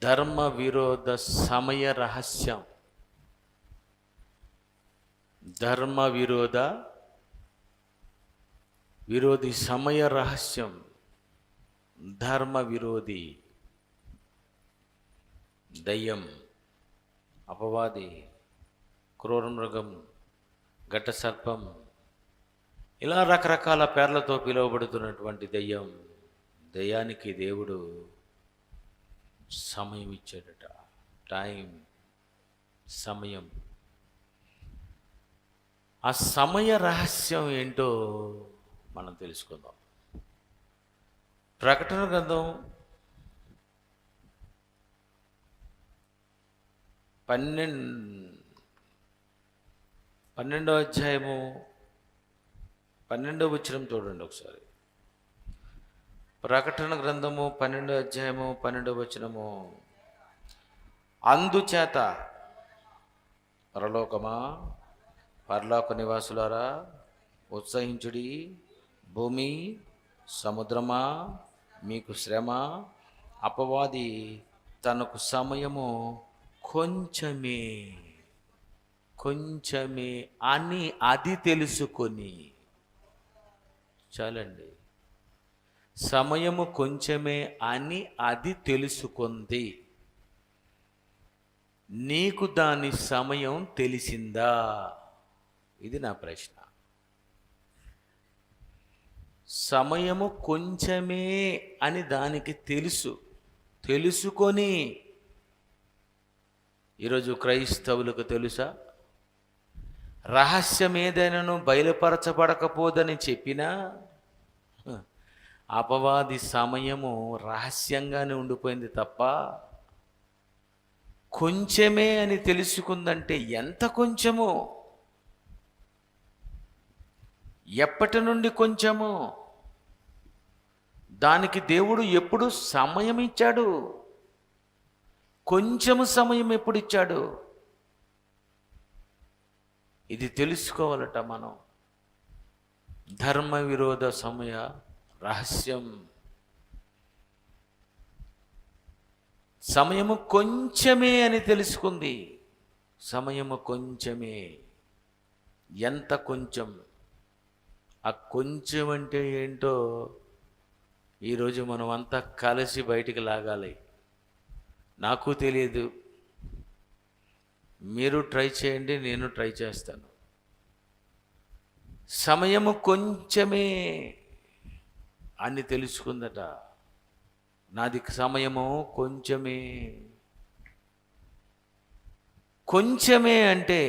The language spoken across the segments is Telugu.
ధర్మ విరోధ సమయ రహస్యం. ధర్మ విరోధి సమయ రహస్యం. ధర్మ విరోధి దయ్యం, అపవాది, క్రూర మృగం, ఘట సర్పం, ఇలా రకరకాల పేర్లతో పిలువబడుతున్నటువంటి దయ్యానికి దేవుడు సమయం ఇచ్చాడట. సమయం. ఆ సమయ రహస్యం ఏంటో మనం తెలుసుకుందాం. ప్రకటన గ్రంథం 12వ అధ్యాయము 12వ వచనం చూడండి ఒకసారి. ప్రకటన గ్రంథము 12వ అధ్యాయము 12వ వచనము. అందుచేత పరలోకమా, పరలోక నివాసులారా ఉత్సహించుడి, భూమి సముద్రమా మీకు శ్రమ, అపవాది తనకు సమయము కొంచెమే అని అది తెలుసుకొని. చాలండి. సమయము కొంచెమే అని అది తెలుసుకుంది. నీకు దాని సమయం తెలిసిందా? ఇది నా ప్రశ్న. సమయము కొంచెమే అని దానికి తెలుసుకొని ఈరోజు క్రైస్తవులకు తెలుసా? రహస్యం ఏదైనాను బయలుపరచబడకపోదని చెప్పినా అపవాది సమయము రహస్యంగానే ఉండిపోయింది తప్ప, కొంచెమే అని తెలుసుకుందంటే ఎంత కొంచెము, ఎప్పటి నుండి కొంచెము, దానికి దేవుడు ఎప్పుడు సమయం ఇచ్చాడు? కొంచెము సమయం ఎప్పుడు ఇచ్చాడు? ఇది తెలుసుకోవాలట మనం. ధర్మ విరోధ సమయ రహస్యం. సమయము కొంచెమే అని తెలుసుకుంది. సమయము కొంచెమే. ఎంత కొంచెం? ఆ కొంచెం అంటే ఏంటో ఈరోజు మనం అంతా కలిసి బయటికి లాగాలి. నాకు తెలియదు, మీరు ట్రై చేయండి, నేను ట్రై చేస్తాను. సమయము కొంచెమే అని తెలుసుకుందట. నాది సమయము కొంచెమే అంటే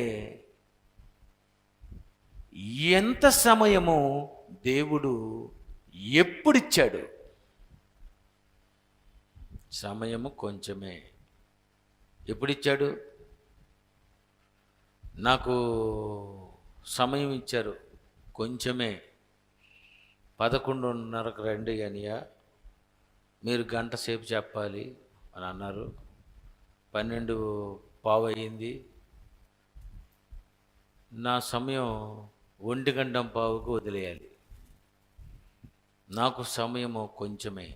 ఎంత సమయము దేవుడు ఎప్పుడిచ్చాడు? సమయము కొంచెమే. ఎప్పుడిచ్చాడు? నాకు సమయం ఇచ్చారు కొంచెమే. 11:30కు రండి అనియా, మీరు గంట సేపు చెప్పాలి అని అన్నారు. 12:15 అయింది. నా సమయం 1:15కు వదిలేయాలి. నాకు సమయము కొంచెమే.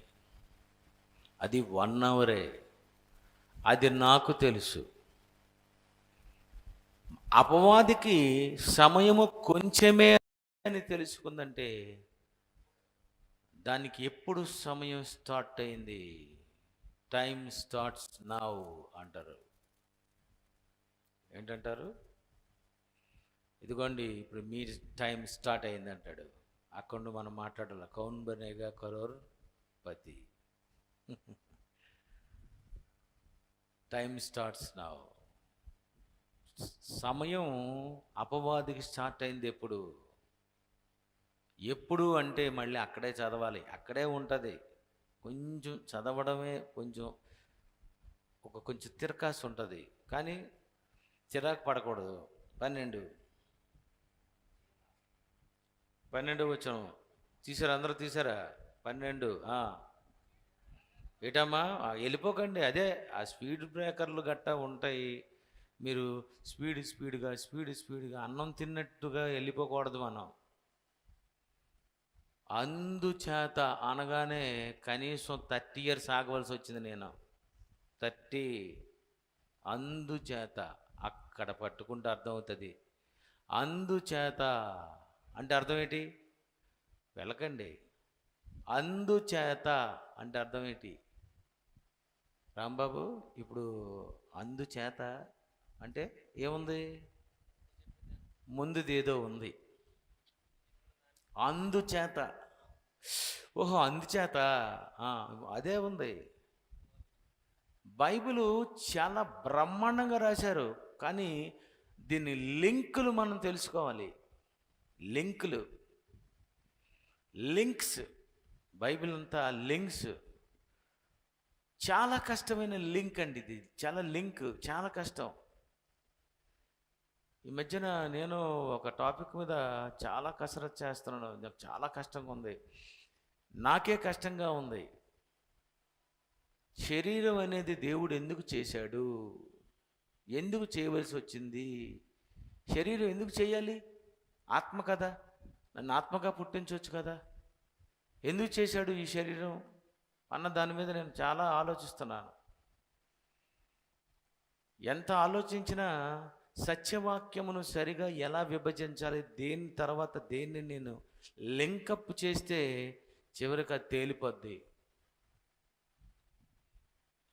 అది 1 అవరే. అది నాకు తెలుసు. అపవాదికి సమయము కొంచెమే అని తెలుసుకుందంటే దానికి ఎప్పుడు సమయం స్టార్ట్ అయింది? టైం స్టార్ట్స్ నౌ అంటారు. ఏంటంటారు? ఇదిగోండి ఇప్పుడు మీ టైం స్టార్ట్ అయింది అంటాడు. అక్కడ మనం మాట్లాడాలి. కౌన్ బనేగా కరోర్ పతి. Time starts now. సమయం అపవాదికి స్టార్ట్ అయింది ఎప్పుడు అంటే మళ్ళీ అక్కడే చదవాలి, అక్కడే ఉంటుంది. కొంచెం చదవడమే కొంచెం తిరకాసు ఉంటుంది, కానీ చిరాకు పడకూడదు. 12 వచనం తీసారా? అందరూ తీసారా? 12. ఏటమ్మా వెళ్ళిపోకండి. అదే ఆ స్పీడ్ బ్రేకర్లు గట్టా ఉంటాయి. మీరు స్పీడ్గా అన్నం తిన్నట్టుగా వెళ్ళిపోకూడదు మనం. అందుచేత అనగానే కనీసం 30 years ఆగవలసి వచ్చింది నేను. 30. అందుచేత అక్కడ పట్టుకుంటే అర్థమవుతుంది. అందుచేత అంటే అర్థం ఏంటి? వెళ్ళకండి. అందుచేత అంటే అర్థం ఏంటి రాంబాబు? ఇప్పుడు అందుచేత అంటే ఏముంది? ముందుది ఏదో ఉంది. అందుచేత, ఓహో అందుచేత అదే ఉంది. బైబిలు చాలా బ్రహ్మాండంగా రాశారు, కానీ దీని లింకులు మనం తెలుసుకోవాలి. లింక్స్ బైబిల్ అంతా లింక్స్. చాలా కష్టమైన లింక్ అండి ఇది. చాలా కష్టం. ఈ మధ్యన నేను ఒక టాపిక్ మీద చాలా కసరత్తు చేస్తున్నాను. నాకు చాలా కష్టంగా ఉంది, నాకే కష్టంగా ఉంది. శరీరం అనేది దేవుడు ఎందుకు చేశాడు? ఎందుకు చేయవలసి వచ్చింది? శరీరం ఎందుకు చేయాలి? ఆత్మ కదా, నన్ను ఆత్మగా పుట్టించవచ్చు కదా. ఎందుకు చేశాడు ఈ శరీరం అన్న దాని మీద నేను చాలా ఆలోచిస్తున్నాను. ఎంత ఆలోచించినా సత్యవాక్యమును సరిగా ఎలా విభజించాలి, దేని తర్వాత దేన్ని నేను లింకప్ చేస్తే చివరికి అది తేలిపోద్ది.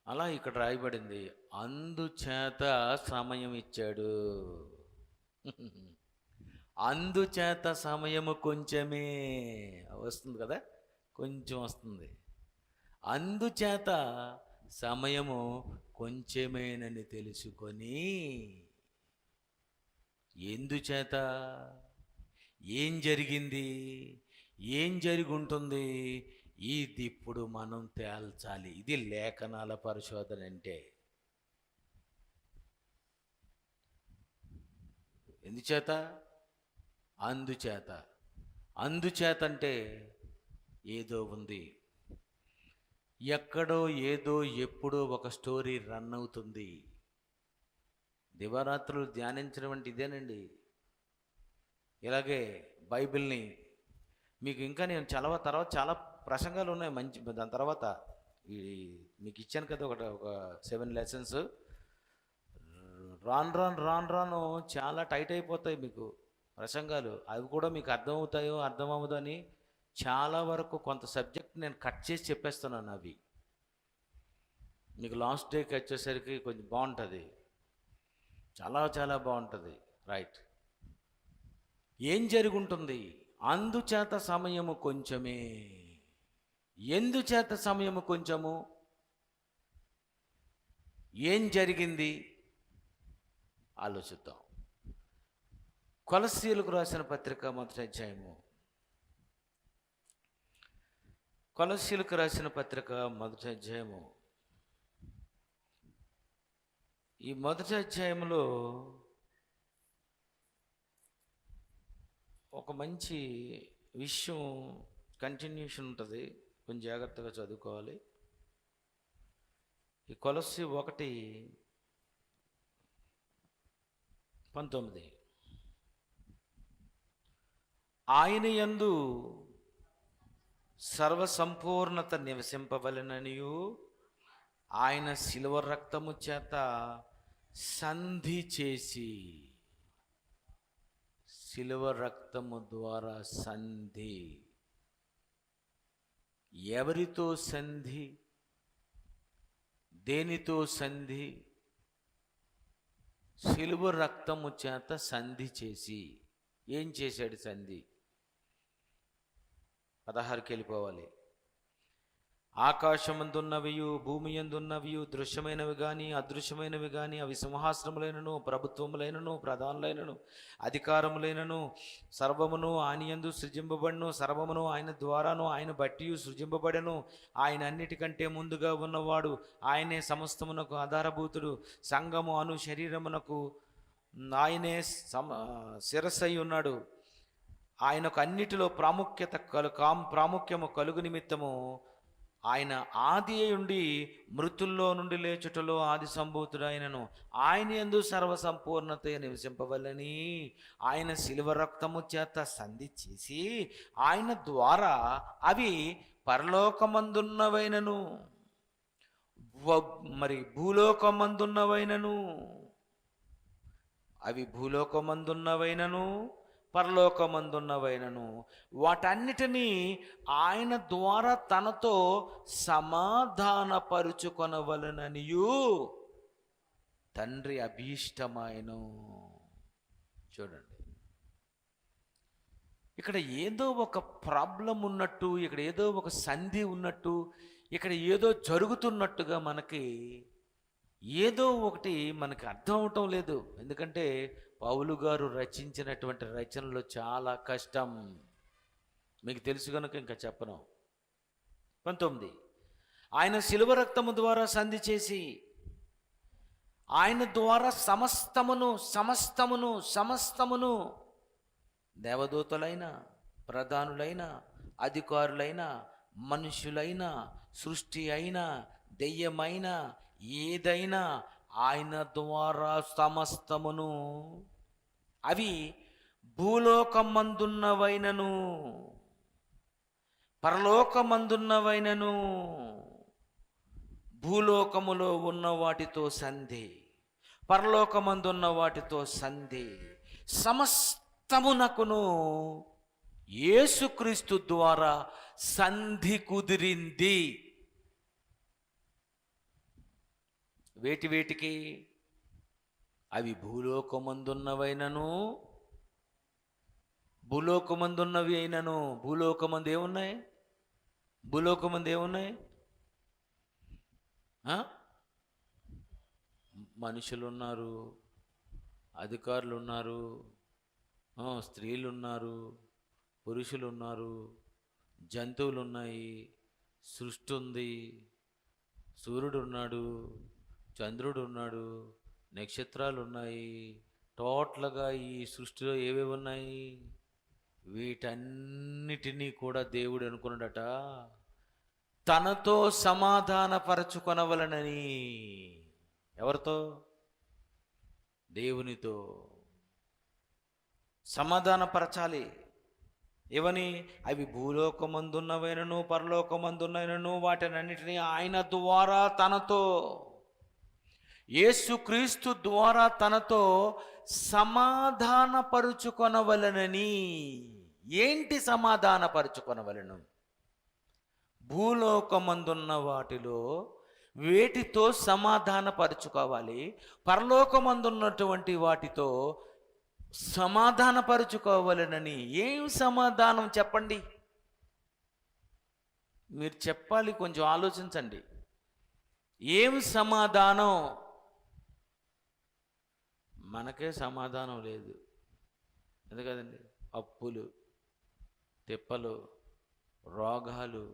అలా ఇక్కడ రాయబడింది, అందుచేత సమయం ఇచ్చాడు. అందుచేత సమయము కొంచెమే వస్తుంది కదా, కొంచెం వస్తుంది. అందుచేత సమయము కొంచెమేనని తెలుసుకొని, ఎందుచేత, ఏం జరిగింది, ఏం జరిగి ఉంటుంది, ఇది ఇప్పుడు మనం తేల్చాలి. ఇది లేఖనాల పరిశోధన అంటే. ఎందుచేత? అందుచేత అంటే ఏదో ఉంది, ఎక్కడో ఏదో ఎప్పుడో ఒక స్టోరీ రన్ అవుతుంది. దివారాత్రులు ధ్యానించడం అంటే ఇదేనండి. ఇలాగే బైబిల్ని మీకు ఇంకా నేను తర్వాత చాలా ప్రసంగాలు ఉన్నాయి మంచి. దాని తర్వాత ఈ మీకు ఇచ్చాను కదా ఒక 7 లెసన్స్. రాను చాలా టైట్ అయిపోతాయి మీకు ప్రసంగాలు. అవి కూడా మీకు అర్థమవుతాయో అర్థమవుదో అని చాలా వరకు కొంత సబ్జెక్ట్ నేను కట్ చేసి చెప్పేస్తున్నాను. అవి మీకు లాస్ట్ డేకి వచ్చేసరికి కొంచెం బాగుంటుంది, చాలా బాగుంటుంది. రైట్. ఏం జరుగుంటుంది? అందుచేత సమయము కొంచెమే. ఎందుచేత సమయము కొంచెము? ఏం జరిగింది ఆలోచిద్దాం. కొలస్సీలకు రాసిన పత్రిక మొదటి అధ్యాయము. కొలస్సీలకు రాసిన పత్రిక మొదటి అధ్యాయము. ఈ మొదటి అధ్యాయంలో ఒక మంచి విషయం కంటిన్యూషన్ ఉంటుంది, కొంచెం జాగ్రత్తగా చదువుకోవాలి. ఈ కొలస్సీ 1:19 ఆయన యందు సర్వసంపూర్ణత నివసింపవలెననియు ఆయన శిలువ రక్తము చేత సంధి చేసి, శిలువ రక్తము ద్వారా సంధి. ఎవరితో సంధి? దేనితో సంధి? శిలువ రక్తము చేత సంధి చేసి. ఏం చేశాడు సంధి? 16కి వెళ్ళిపోవాలి. ఆకాశమందున్నవియు భూమి యందున్నవియు దృశ్యమైనవి కానీ అదృశ్యమైనవి కానీ, అవి సింహాసనములైనను ప్రభుత్వములైనను ప్రధానులైనను అధికారములైనను సర్వమును ఆయన యందు సృజింపబడను, సర్వమును ఆయన ద్వారాను ఆయన బట్టి సృజింపబడెను. ఆయన అన్నిటికంటే ముందుగా ఉన్నవాడు, ఆయనే సమస్తమునకు ఆధారభూతుడు. సంఘము అను శరీరమునకు ఆయనే శిరస్సై ఉన్నాడు. ఆయనకు అన్నిటిలో ప్రాముఖ్యము కలుగు నిమిత్తము ఆయన ఆది ఉండి మృతుల్లో నుండి లేచుటలో ఆది సంభూతుడైనను. ఆయన యందు సర్వసంపూర్ణత నివసింపవలని ఆయన శిలువ రక్తము చేత సంధి చేసి, ఆయన ద్వారా అవి పరలోకమందున్నవైనను మరి భూలోకమందున్నవైనను, అవి భూలోకమందున్నవైనను పరలోకమందున్నవైనను వాటన్నిటినీ ఆయన ద్వారా తనతో సమాధానపరుచుకొనవలెననియు తండ్రి అభీష్టమాయను. చూడండి, ఇక్కడ ఏదో ఒక ప్రాబ్లం ఉన్నట్టు, ఇక్కడ ఏదో ఒక సంధి ఉన్నట్టు, ఇక్కడ ఏదో జరుగుతున్నట్టుగా మనకి ఏదో ఒకటి మనకి అర్థం అవటం లేదు. ఎందుకంటే పౌలు గారు రచించినటువంటి రచనలు చాలా కష్టం, మీకు తెలుసు కనుక ఇంకా చెప్పను. 19, ఆయన శిలువ రక్తము ద్వారా సంధి చేసి ఆయన ద్వారా సమస్తమును దేవదూతలైన, ప్రధానులైన, అధికారులైన, మనుషులైన, సృష్టి అయినా, దెయ్యమైన, ఏదైనా ఆయన ద్వారా సమస్తమును, అవి భూలోకమందున్నవైనను పరలోకమందున్నవైనను భూలోకములో ఉన్న వాటితో సంధి, పరలోకమందున్న వాటితో సంధి, సమస్తమునకును యేసుక్రీస్తు ద్వారా సంధి కుదిరింది. వేటికి? అవి భూలోకమందున్నవైనను భూలోకమందున్నవి అయినను. భూలోకమందు ఏమున్నాయి? భూలోకమందు ఏమున్నాయి? మనుషులు ఉన్నారు, అధికారులు ఉన్నారు, స్త్రీలు ఉన్నారు, పురుషులు ఉన్నారు, జంతువులు ఉన్నాయి, సృష్టి ఉంది, సూర్యుడు ఉన్నాడు, చంద్రుడు ఉన్నాడు, నక్షత్రాలు ఉన్నాయి. టోటల్గా ఈ సృష్టిలో ఏవేవి ఉన్నాయి? వీటన్నిటినీ కూడా దేవుడు అనుకున్నాడట తనతో సమాధానపరచుకొనవలనని. ఎవరితో? దేవునితో సమాధానపరచాలి. ఏవని? అవి భూలోకమందున్నవైనను పరలోకమందున్నవైనను వాటినన్నిటినీ ఆయన ద్వారా తనతో, యేసుక్రీస్తు ద్వారా తనతో సమాధానపరుచుకొనవలెనని. ఏంటి సమాధానపరుచుకొనవలెను? భూలోకమందున్న వాటిలో వేటితో సమాధానపరుచుకోవాలి, పరలోకమందున్నటువంటి వాటితో సమాధానపరుచుకోవాలనని. ఏం సమాధానం చెప్పండి? మీరు చెప్పాలి, కొంచెం ఆలోచించండి. ఏం సమాధానం? మనకే సమాధానం లేదు. ఎందుకదండి? అప్పులు, తిప్పలు, రోగాలు,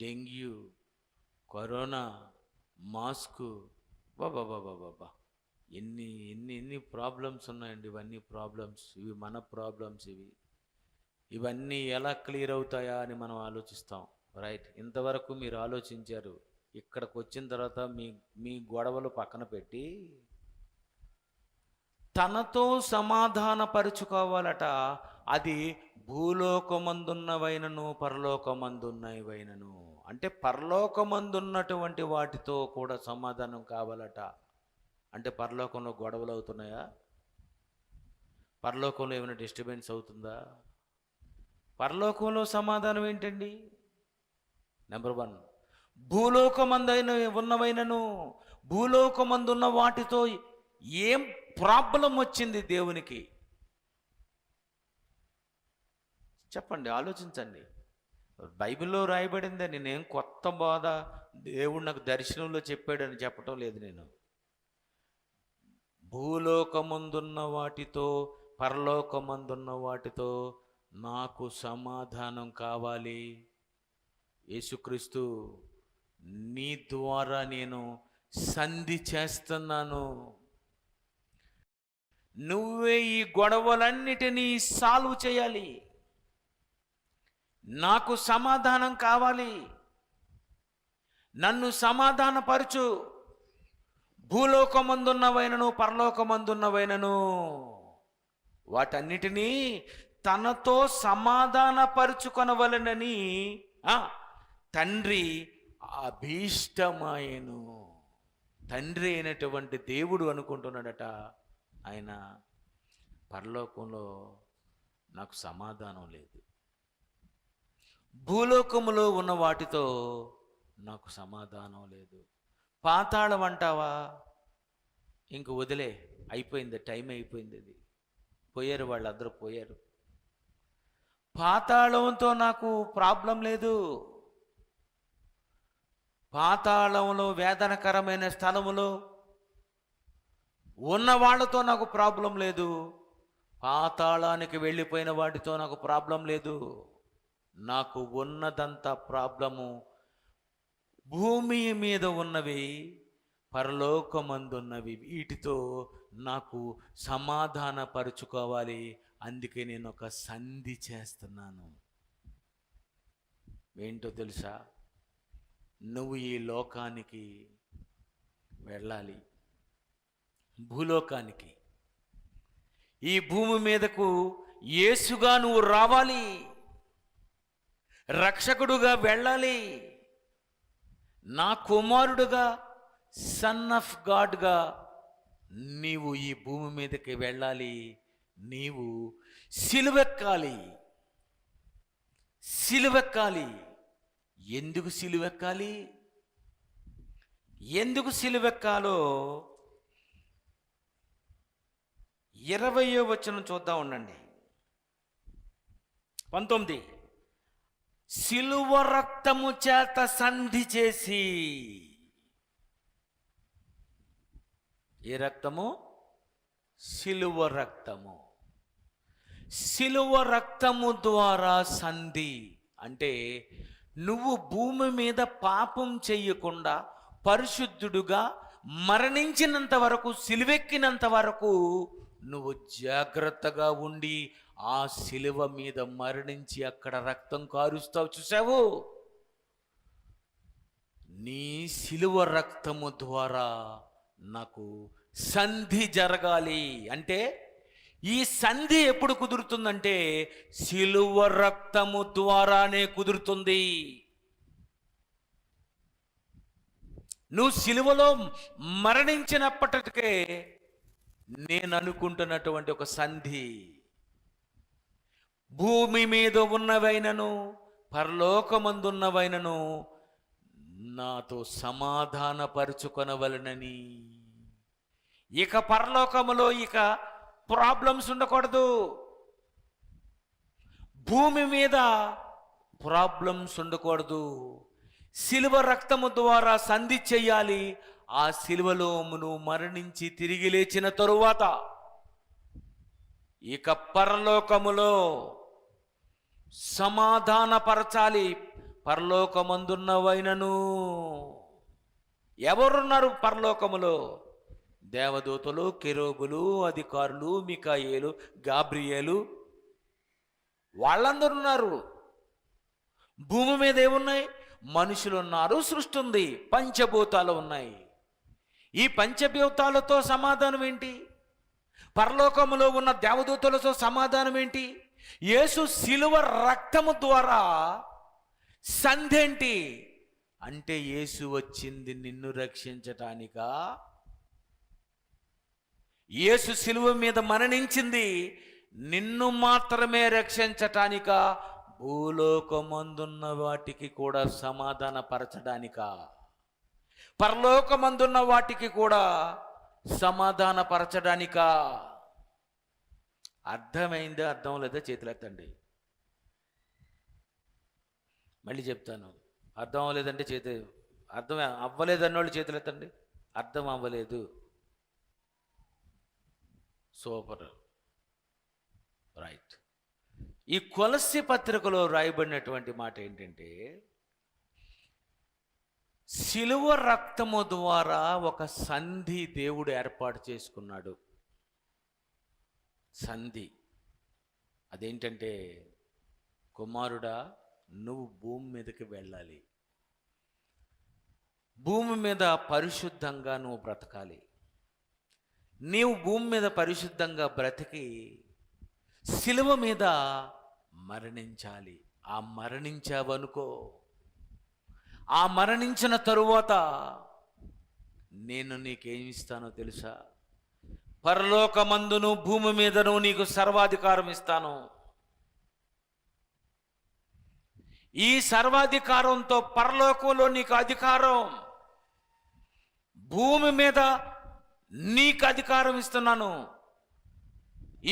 డెంగ్యూ, కరోనా, మాస్కు, బాబా ఎన్ని ప్రాబ్లమ్స్ ఉన్నాయండి. ఇవన్నీ ప్రాబ్లమ్స్, ఇవి మన ప్రాబ్లమ్స్. ఇవన్నీ ఎలా క్లియర్ అవుతాయా అని మనం ఆలోచిస్తాం. రైట్, ఇంతవరకు మీరు ఆలోచించారు. ఇక్కడికి వచ్చిన తర్వాత మీ గొడవలు పక్కన పెట్టి తనతో సమాధానపరుచుకోవాలట. అది భూలోకమందున్నవైనను పరలోకమందున్నవైనను. అంటే పరలోకమందున్నటువంటి వాటితో కూడా సమాధానం కావాలట. అంటే పరలోకంలో గొడవలు అవుతున్నాయా? పరలోకంలో ఏమైనా డిస్టర్బెన్స్ అవుతుందా? పరలోకంలో సమాధానం ఏంటండి? నెంబర్ 1, ఉన్నవైనను భూలోకమందున్న వాటితో ఏం ప్రాబ్లం వచ్చింది దేవునికి? చెప్పండి, ఆలోచించండి. బైబిల్లో రాయబడిందే. నేనేం కొత్త బాధ దేవుడు నాకు దర్శనంలో చెప్పాడని చెప్పటం లేదు. నేను భూలోకమందున్న వాటితో పరలోకమందున్న వాటితో నాకు సమాధానం కావాలి. యేసుక్రీస్తు, నీ ద్వారా నేను సంధి చేస్తున్నాను. నువ్వే ఈ గొడవలన్నిటినీ సాల్వ్ చేయాలి. నాకు సమాధానం కావాలి. నన్ను సమాధానపరచు. భూలోకమందున్నవైనను పరలోకమందున్నవైనను వాటన్నిటినీ తనతో సమాధానపరుచుకొనవలెనని తండ్రి అభీష్టమాయెను. తండ్రి అయినటువంటి దేవుడు అనుకుంటున్నాడట, ఆయన పరలోకంలో నాకు సమాధానం లేదు, భూలోకములో ఉన్న వాటితో నాకు సమాధానం లేదు. పాతాళం అంటావా, ఇంక వదిలే, అయిపోయింది, టైం అయిపోయింది, అది పోయారు, వాళ్ళందరూ పోయారు. పాతాళంతో నాకు ప్రాబ్లం లేదు, పాతాళంలో వేదనకరమైన స్థలములో ఉన్న వాళ్ళతో నాకు ప్రాబ్లం లేదు, పాతాళానికి వెళ్ళిపోయిన వాటితో నాకు ప్రాబ్లం లేదు. నాకు ఉన్నదంతా ప్రాబ్లము భూమి మీద ఉన్నవి, పరలోకమందున్నవి, వీటితో నాకు సమాధానపరుచుకోవాలి. అందుకే నేను ఒక సంధి చేస్తున్నాను. ఏంటో తెలుసా? నువ్వు ఈ లోకానికి వెళ్ళాలి, భూలోకానికి, ఈ భూమి మీదకు యేసుగా నువ్వు రావాలి, రక్షకుడుగా వెళ్ళాలి, నా కుమారుడుగా, సన్ ఆఫ్ గాడ్గా నీవు ఈ భూమి మీదకి వెళ్ళాలి. నీవు సిలువెక్కాలి, సిలువెక్కాలి. ఎందుకు సిలువెక్కాలి? ఎందుకు సిలువెక్కాలో 20వ వచనం చూద్దాం, ఉండండి. 19, సిలువ రక్తము చేత సంధి చేసి. ఏ రక్తము? సిలువ రక్తము. సిలువ రక్తము ద్వారా సంధి అంటే నువ్వు భూమి మీద పాపం చెయ్యకుండా పరిశుద్ధుడుగా మరణించినంత వరకు, సిలువెక్కినంత వరకు నువ్వు జాగ్రత్తగా ఉండి ఆ సిలువ మీద మరణించి అక్కడ రక్తం కారుస్తావు, చూసావు? నీ సిలువ రక్తము ద్వారా నాకు సంధి జరగాలి. అంటే ఈ సంధి ఎప్పుడు కుదురుతుందంటే సిలువ రక్తము ద్వారానే కుదురుతుంది. నువ్వు సిలువలో మరణించినప్పటికే నేను అనుకుంటున్నటువంటి ఒక సంధి, భూమి మీద ఉన్నవైనను పరలోకమందున్నవైనను నాతో సమాధానపరుచుకొనవలనని. ఇక పరలోకములో ఇక ప్రాబ్లమ్స్ ఉండకూడదు, భూమి మీద ప్రాబ్లమ్స్ ఉండకూడదు. సిలువ రక్తము ద్వారా సంధి చెయ్యాలి. ఆ సిలువలో నువ్వు మరణించి తిరిగి లేచిన తరువాత ఇక పరలోకములో సమాధానపరచాలి. పరలోకమందున్నవైనను ఎవరున్నారు పరలోకములో? దేవదూతలు, కెరూబులు, అధికారులు, మికాయేలు, గాబ్రియేలు, వాళ్ళందరూ ఉన్నారు. భూమి మీద ఏమున్నాయి? మనుషులు ఉన్నారు, సృష్టి ఉంది, పంచభూతాలు ఉన్నాయి. ఈ పంచభూతాలతో సమాధానం ఏంటి? పరలోకములో ఉన్న దేవదూతలతో సమాధానం ఏంటి? యేసు శిలువ రక్తము ద్వారా సంధి ఏంటి అంటే యేసు వచ్చింది నిన్ను రక్షించటానికా? యేసు శిలువ మీద మరణించింది నిన్ను మాత్రమే రక్షించటానికా? భూలోకమందున్న వాటికి కూడా సమాధానపరచడానికా? పరలోకమందున్న వాటికి కూడా సమాధానపరచడానికా? అర్థమైందా? అర్థం లేదా? చేతులెత్తండి. మళ్ళీ చెప్తాను, అర్థం అవ్వలేదంటే అర్థం అవ్వలేదు అన్నోళ్ళు చేతులెత్తండి. అర్థం అవ్వలేదు. Super, right. ఈ కొలస్సీ పత్రికలో రాయబడినటువంటి మాట ఏంటంటే, శిలువ రక్తము ద్వారా ఒక సంధి దేవుడు ఏర్పాటు చేసుకున్నాడు. సంధి అదేంటంటే, కుమారుడా నువ్వు భూమి మీదకి వెళ్ళాలి, భూమి మీద పరిశుద్ధంగా నువ్వు బ్రతకాలి. నీవు భూమి మీద పరిశుద్ధంగా బ్రతికి శిలువ మీద మరణించాలి. ఆ మరణించావనుకో, ఆ మరణించిన తరువాత నేను నీకేమి ఇస్తానో తెలుసా? పరలోకమందును భూమి మీదను నీకు సర్వాధికారం ఇస్తాను. ఈ సర్వాధికారంతో పరలోకంలో నీకు అధికారం, భూమి మీద నీకు అధికారం ఇస్తున్నాను.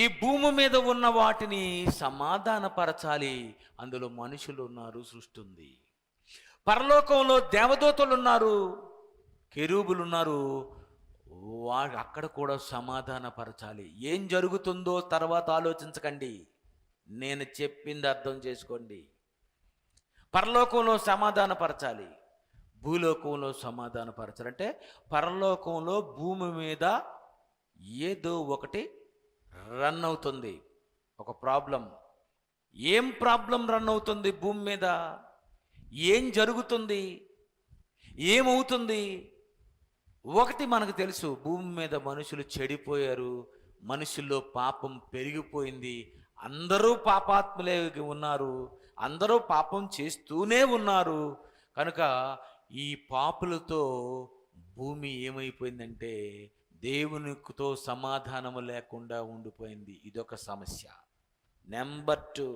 ఈ భూమి మీద ఉన్న వాటిని సమాధానపరచాలి. అందులో మనుషులు ఉన్నారు, సృష్టి ఉంది. పరలోకంలో దేవదూతలు ఉన్నారు, కెరూబులు ఉన్నారు. అక్కడ కూడా సమాధానపరచాలి. ఏం జరుగుతుందో తర్వాత ఆలోచించకండి, నేను చెప్పింది అర్థం చేసుకోండి. పరలోకంలో సమాధానపరచాలి, భూలోకంలో సమాధానపరచాలి. అంటే పరలోకంలో భూమి మీద ఏదో ఒకటి రన్ అవుతుంది, ఒక ప్రాబ్లం. ఏం ప్రాబ్లం రన్ అవుతుంది భూమి మీద? ఏం జరుగుతుంది, ఏమవుతుంది? ఒకటి మనకు తెలుసు, భూమి మీద మనుషులు చెడిపోయారు, మనుషుల్లో పాపం పెరిగిపోయింది. అందరూ పాపాత్ములే ఉన్నారు, అందరూ పాపం చేస్తూనే ఉన్నారు. కనుక ఈ పాపులతో భూమి ఏమైపోయిందంటే దేవునితో సమాధానము లేకుండా ఉండిపోయింది. ఇదొక సమస్య. నెంబర్ 2,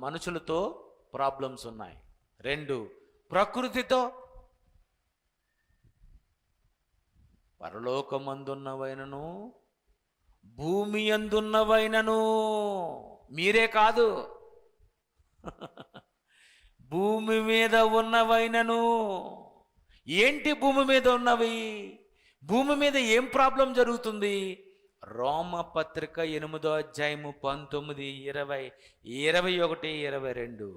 మనుషులతో ప్రాబ్లమ్స్ ఉన్నాయి. 2, ప్రకృతితో. పరలోకమందున్నవైనను భూమి అందున్నవైనను, మీరే కాదు, భూమి మీద ఉన్నవైనను. ఏంటి భూమి మీద ఉన్నవి? భూమి మీద ఏం ప్రాబ్లం జరుగుతుంది? రోమపత్రిక 8వ అధ్యాయము 19, 20, 21, 22.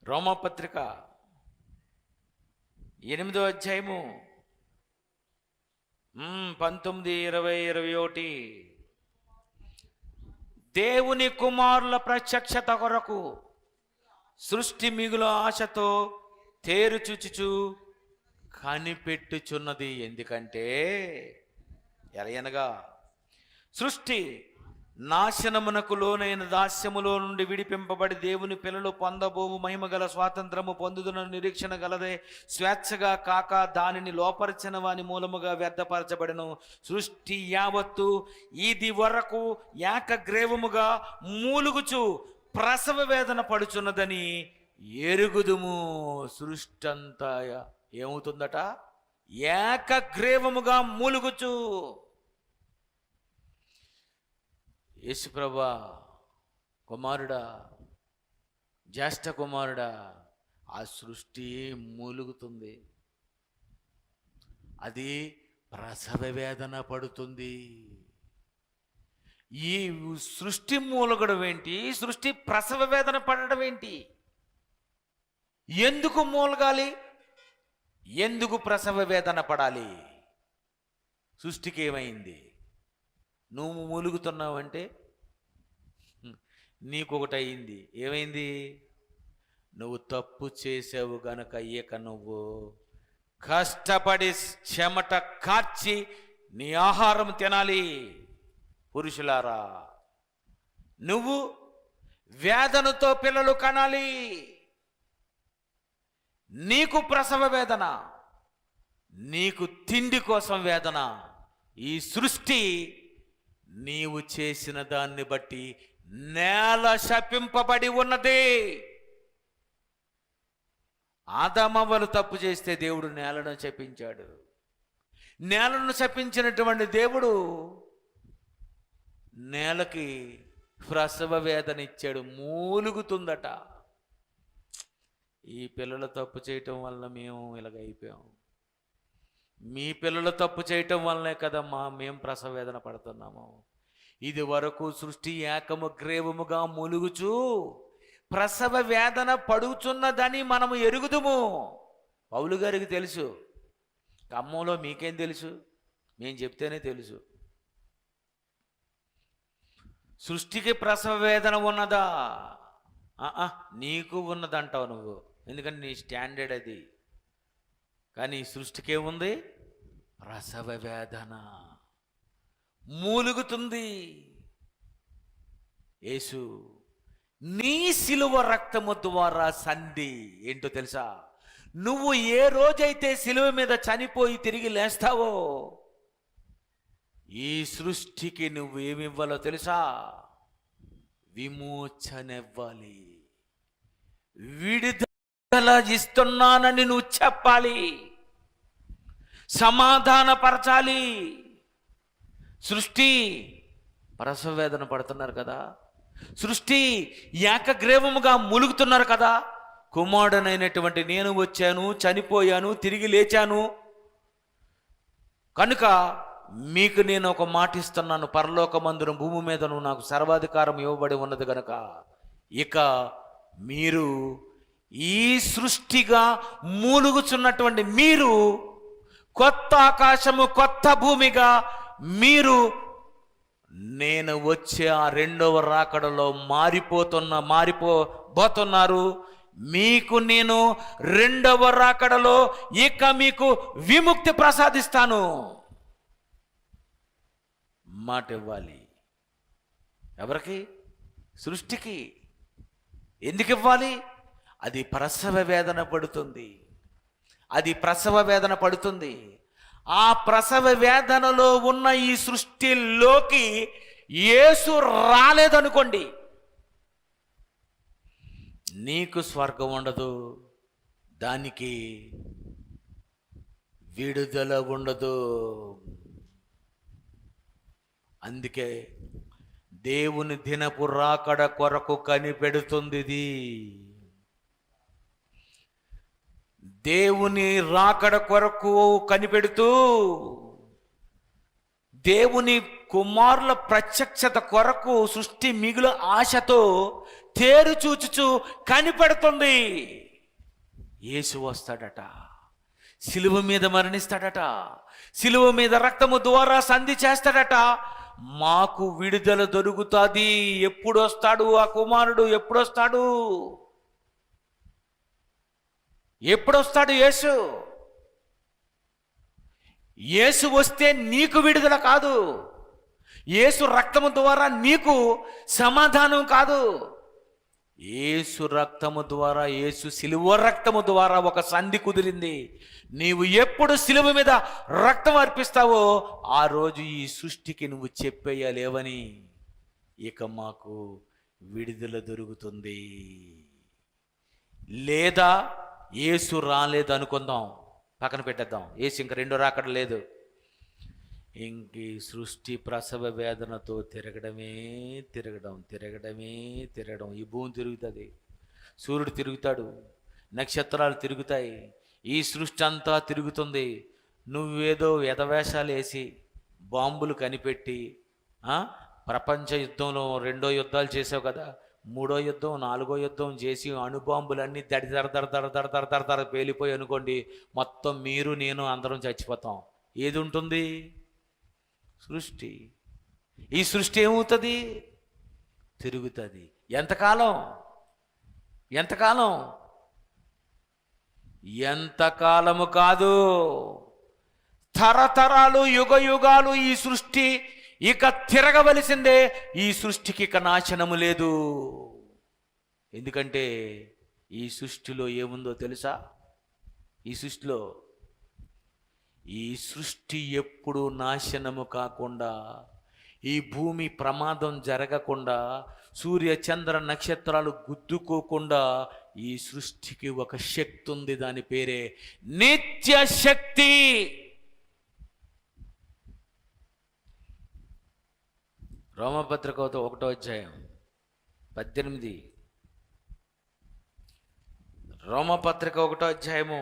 రోమపత్రిక 8వ అధ్యాయము 19, 20, 21. దేవుని కుమారుల ప్రత్యక్షత కొరకు సృష్టి మిగులు ఆశతో తేరుచుచుచు కనిపెట్టుచున్నది. ఎందుకంటే ఎలయనగా సృష్టి నాశనమునకు లోనైన దాస్యములో నుండి విడిపింపబడి దేవుని పిల్లలు పొందబోవు మహిమగల స్వాతంత్రము పొందుతున్న నిరీక్షణ గలదే, స్వేచ్ఛగా కాక దానిని లోపరిచిన వాని మూలముగా వ్యర్థపరచబడను. సృష్టి యావత్తు ఇది వరకు ఏకగ్రీవముగా మూలుగుచు ప్రసవ వేదన పడుచున్నదని ఎరుగుదుము. సృష్టి అంతా ఏమవుతుందట? ఏకగ్రీవముగా మూలుగుచు. యేసుప్రభా కుమారుడా, జ్యేష్ఠ కుమారుడా, ఆ సృష్టి మూలుగుతుంది, అది ప్రసవ వేదన పడుతుంది. ఈ సృష్టి మూలగడం ఏంటి? సృష్టి ప్రసవ వేదన పడడం ఏంటి? ఎందుకు మూలగాలి? ఎందుకు ప్రసవ వేదన పడాలి? సృష్టికి ఏమైంది? నువ్వు మూలుగుతున్నావంటే నీకొకటి అయింది. ఏమైంది? నువ్వు తప్పు చేసావు గనక ఇక నువ్వు కష్టపడి చెమట కార్చి నీ ఆహారం తినాలి. పురుషులారా, నువ్వు వేదనతో పిల్లలు కనాలి. నీకు ప్రసవ వేదన, నీకు తిండి కోసం వేదన. ఈ సృష్టి నీవు చేసిన దాన్ని బట్టి నేల శపింపబడి ఉన్నది. ఆదామవ్వలు తప్పు చేస్తే దేవుడు నేలను శపించాడు. నేలను శపించినటువంటి దేవుడు నేలకి ప్రసవ వేదన ఇచ్చాడు, మూలుగుతుందట. ఈ పిల్లలు తప్పు చేయటం వల్ల మేము ఇలాగైపోయాం. మీ పిల్లలు తప్పు చేయటం వల్లనే కదమ్మా మేము ప్రసవ వేదన పడుతున్నాము. ఇది వరకు సృష్టి ఏకగ్రీవముగా మూలుగుచు ప్రసవ వేదన పడుచున్నదని మనము ఎరుగుదుము. పౌలు గారికి తెలుసు. ఖమ్మంలో మీకేం తెలుసు? మేము చెప్తేనే తెలుసు. సృష్టికి ప్రసవ వేదన ఉన్నదా? నీకు ఉన్నదంటావు నువ్వు, ఎందుకంటే నీ స్టాండర్డ్ అది. కానీ సృష్టికే ఉంది ప్రసవ వేదన, మూలుగుతుంది. యేసు నీ సిలువ రక్తము ద్వారా సంధి ఏంటో తెలుసా? నువ్వు ఏ రోజైతే సిలువ మీద చనిపోయి తిరిగి లేస్తావో ఈ సృష్టికి నువ్వు ఏమివ్వాలో తెలుసా? విమోచన ఇవ్వాలి, విడుదల ఇస్తున్నానని నువ్వు చెప్పాలి, సమాధానపరచాలి. సృష్టి ప్రసవ వేదన పడుతున్నారు కదా, సృష్టి ఏకగ్రీవముగా ములుగుతున్నారు కదా. కుమారుడనైనటువంటి నేను వచ్చాను, చనిపోయాను, తిరిగి లేచాను కనుక మీకు నేను ఒక మాట ఇస్తున్నాను, పరలోకమందును భూమి మీదను నాకు సర్వాధికారం ఇవ్వబడి ఉన్నది కనుక ఇక మీరు ఈ సృష్టిగా మూలుగుచున్నటువంటి మీరు కొత్త ఆకాశము కొత్త భూమిగా మీరు నేను వచ్చే ఆ రెండవ రాకడలో మారిపోతున్నారు. మీకు నేను రెండవ రాకడలో ఇక మీకు విముక్తి ప్రసాదిస్తాను. మాట ఇవ్వాలి. ఎవరికి? సృష్టికి. ఎందుకు ఇవ్వాలి? అది ప్రసవ వేదన పడుతుంది, అది ప్రసవ వేదన పడుతుంది. ఆ ప్రసవ వేదనలో ఉన్న ఈ సృష్టిలోకి యేసు రాలేదనుకోండి, నీకు స్వర్గం ఉండదు, దానికి విడుదల ఉండదు. అందుకే దేవుని దినపు రాకడ కొరకు కనిపెడుతుంది ఇది. దేవుని రాకడ కొరకు కనిపెడుతూ దేవుని కుమారుల ప్రత్యక్షత కొరకు సృష్టి మిగులు ఆశతో తేరు చూచుచు కనిపెడుతుంది. యేసు వస్తాడట, సిలువ మీద మరణిస్తాడట, సిలువ మీద రక్తము ద్వారా సంధి చేస్తాడట. మాకు విడుదల దొరుకుతుంది. ఎప్పుడు వస్తాడు ఆ కుమారుడు? ఎప్పుడొస్తాడు? ఎప్పుడొస్తాడు యేసు? యేసు వస్తే నీకు విడుదల కాదు, యేసు రక్తము ద్వారా నీకు సమాధానం కాదు. యేసు రక్తము ద్వారా, యేసు సిలువ రక్తము ద్వారా ఒక సంధి కుదిరింది. నీవు ఎప్పుడు సిలువ మీద రక్తం అర్పిస్తావో ఆ రోజు ఈ సృష్టికి నువ్వు చెప్పేయలేవని ఇక మాకు విడుదల దొరుకుతుంది. లేదా యేసు రాలేదు అనుకుందాం, పక్కన పెట్టేద్దాం. యేసు ఇంక రెండో రాకడ లేదు, ఇంక సృష్టి ప్రసవ వేదనతో తిరగడమే తిరగడం. ఈ భూమి తిరుగుతుంది, సూర్యుడు తిరుగుతాడు, నక్షత్రాలు తిరుగుతాయి, ఈ సృష్టి అంతా తిరుగుతుంది. నువ్వేదో ఎదవేషాలు వేసి బాంబులు కనిపెట్టి ప్రపంచ యుద్ధంలో 2 యుద్ధాలు చేసావు కదా, 3వ యుద్ధం 4వ యుద్ధం చేసి అణుబాంబులన్నీ దడ పేలిపోయి అనుకోండి, మొత్తం మీరు నేను అందరం చచ్చిపోతాం. ఏది ఉంటుంది? సృష్టి. ఈ సృష్టి ఏమవుతుంది? తిరుగుతుంది. ఎంతకాలం? ఎంతకాలము కాదు, తరతరాలు యుగాలు ఈ సృష్టి ఇక తిరగవలసిందే. ఈ సృష్టికి ఇక నాశనము లేదు. ఎందుకంటే ఈ సృష్టిలో ఏముందో తెలుసా? ఈ సృష్టి ఎప్పుడు నాశనము కాకుండా, ఈ భూమి ప్రమాదం జరగకుండా, సూర్య చంద్ర నక్షత్రాలు గుద్దుకోకుండా ఈ సృష్టికి ఒక శక్తి ఉంది. దాని పేరే నిత్య శక్తి. రోమపత్రిక 1వ అధ్యాయం 18. రోమపత్రిక 1వ అధ్యాయము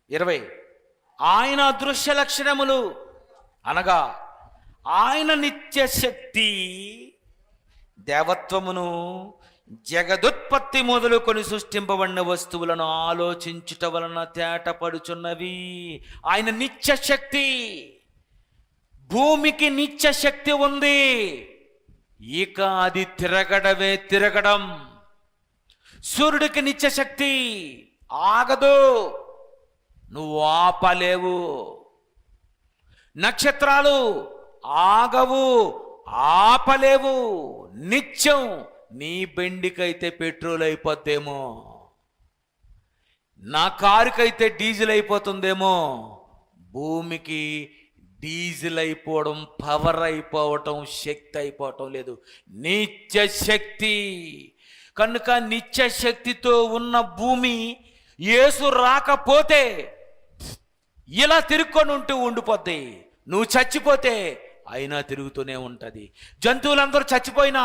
20. ఆయన అదృశ్య లక్షణములు అనగా ఆయన నిత్య శక్తి దేవత్వమును జగదుత్పత్తి మొదలుకొని సృష్టింపబడిన వస్తువులను ఆలోచించుట వలన తేటపడుచున్నవి. ఆయన నిత్య శక్తి. భూమికి నిత్య శక్తి ఉంది, ఇక అది తిరగడం. సూర్యుడికి నిత్య శక్తి ఆగదు, నువ్వు ఆపలేవు. నక్షత్రాలు ఆగవు, ఆపలేవు. నిత్యం నీ బెండికైతే పెట్రోల్ అయిపోద్దేమో, నా కారుకైతే డీజిల్ అయిపోతుందేమో. భూమికి డీజిల్ అయిపోవడం, పవర్ అయిపోవటం, శక్తి అయిపోవటం లేదు, నిత్య శక్తి. కనుక నిత్య శక్తితో ఉన్న భూమి యేసు రాకపోతే ఇలా తిరుక్కొని ఉండిపోద్ది. నువ్వు చచ్చిపోతే అయినా తిరుగుతూనే ఉంటుంది. జంతువులందరూ చచ్చిపోయినా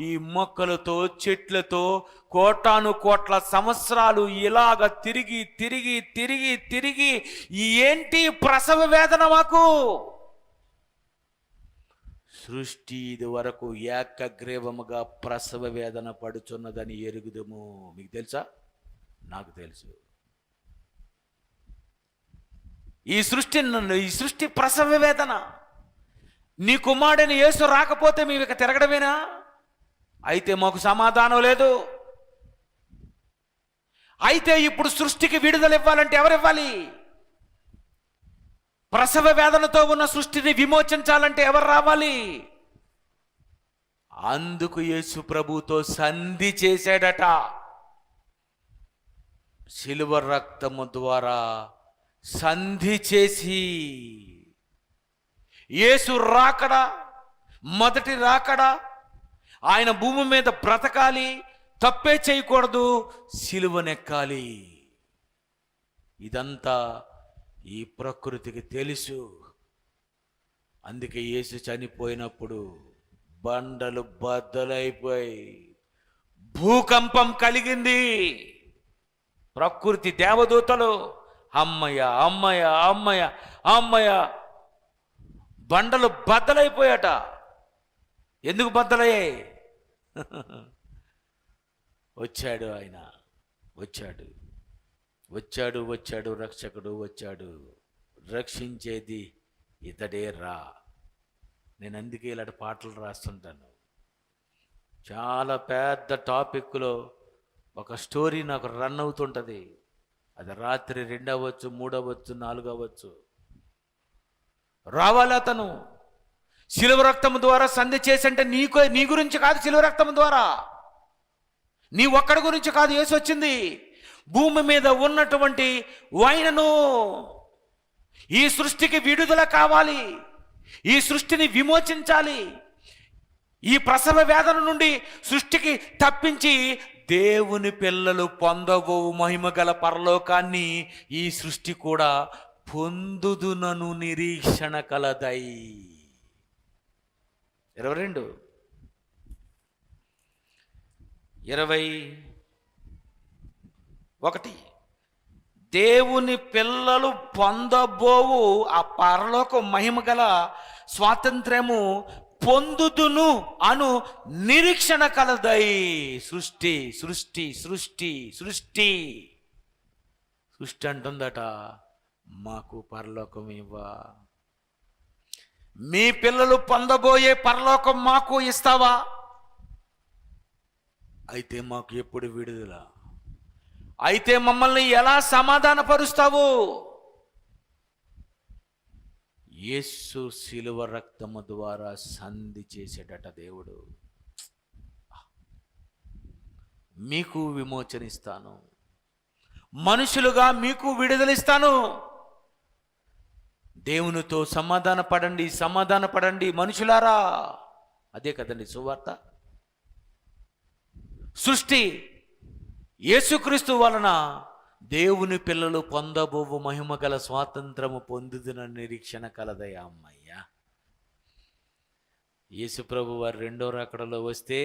ఈ మొక్కలతో చెట్లతో కోటాను కోట్ల సంవత్సరాలు ఇలాగ తిరిగి తిరిగి తిరిగి తిరిగి ఏంటి ప్రసవ వేదన మాకు? సృష్టి ఇది వరకు ఏకగ్రీవముగా ప్రసవ వేదన పడుచున్నదని ఎరుగుదము. మీకు తెలుసా? నాకు తెలుసు. ఈ సృష్టి ప్రసవ వేదన. నీ కుమారుడిని యేసు రాకపోతే మేము ఇక తిరగడమేనా? అయితే మాకు సమాధానం లేదు. అయితే ఇప్పుడు సృష్టికి విడుదల ఇవ్వాలంటే ఎవరివ్వాలి? ప్రసవ వేదనతో ఉన్న సృష్టిని విమోచించాలంటే ఎవరు రావాలి? అందుకు యేసు ప్రభుతో సంధి చేశాడట. శిలువ రక్తము ద్వారా సంధి చేసి, యేసు రాకడా, మొదటి రాకడా, ఆయన భూమి మీద బ్రతకాలి, తప్పే చేయకూడదు, సిలువనెక్కాలి. ఇదంతా ఈ ప్రకృతికి తెలుసు. అందుకే యేసు చనిపోయినప్పుడు బండలు బద్దలైపోయి భూకంపం కలిగింది. ప్రకృతి దేవదూతలు అమ్మయ్య అమ్మయ్య అమ్మయ్య అమ్మయ్య, బండలు బద్దలైపోయాట. ఎందుకు బద్దలయ్యాయి? వచ్చాడు ఆయన, వచ్చాడు వచ్చాడు వచ్చాడు రక్షకుడు వచ్చాడు, రక్షించేది ఇతడే రా. నేను అందుకే ఇలాంటి పాటలు రాస్తుంటాను. చాలా పెద్ద టాపిక్లో ఒక స్టోరీ నాకు రన్ అవుతుంటుంది. అది రాత్రి 2 అవ్వచ్చు, 3 అవ్వచ్చు, 4 అవ్వచ్చు. రావాలి అతను. శిలువ రక్తము ద్వారా సంధి చేసంటే నీ గురించి కాదు, శిలువ రక్తము ద్వారా నీ ఒక్కడి గురించి కాదు యేసు వచ్చింది. భూమి మీద ఉన్నటువంటి వైనను, ఈ సృష్టికి విడుదల కావాలి, ఈ సృష్టిని విమోచించాలి, ఈ ప్రసవ వేదన నుండి సృష్టికి తప్పించి దేవుని పిల్లలు పొందబోవు మహిమగల పరలోకాన్ని ఈ సృష్టి కూడా పొందుదునను నిరీక్షణ కలదై. 22:21 దేవుని పిల్లలు పొందబోవు ఆ పరలోక మహిమగల స్వాతంత్ర్యము పొందుదును అను నిరీక్షణ కలదై. సృష్టి సృష్టి సృష్టి సృష్టి సృష్టి అంటుందట, మాకు పరలోకం ఇవ్వా, మీ పిల్లలు పొందబోయే పరలోకం మాకు ఇస్తావా? అయితే మాకు ఎప్పుడు విడుదల? అయితే మమ్మల్ని ఎలా సమాధానపరుస్తావు? యేసు శిలువ రక్తము ద్వారా సంధి చేసేటట దేవుడు. మీకు విమోచనిస్తాను, మనుషులుగా మీకు విడుదలిస్తాను. దేవునితో సమాధాన పడండి మనుషులారా. అదే కదండి సువార్త. సృష్టి యేసుక్రీస్తు వలన దేవుని పిల్లలు పొందబోవు మహిమ గల స్వాతంత్రము పొందుతున్న నిరీక్షణ కలదయ్యా. అమ్మయ్యా, యేసు ప్రభు వారు 2వ రాకడలో వస్తే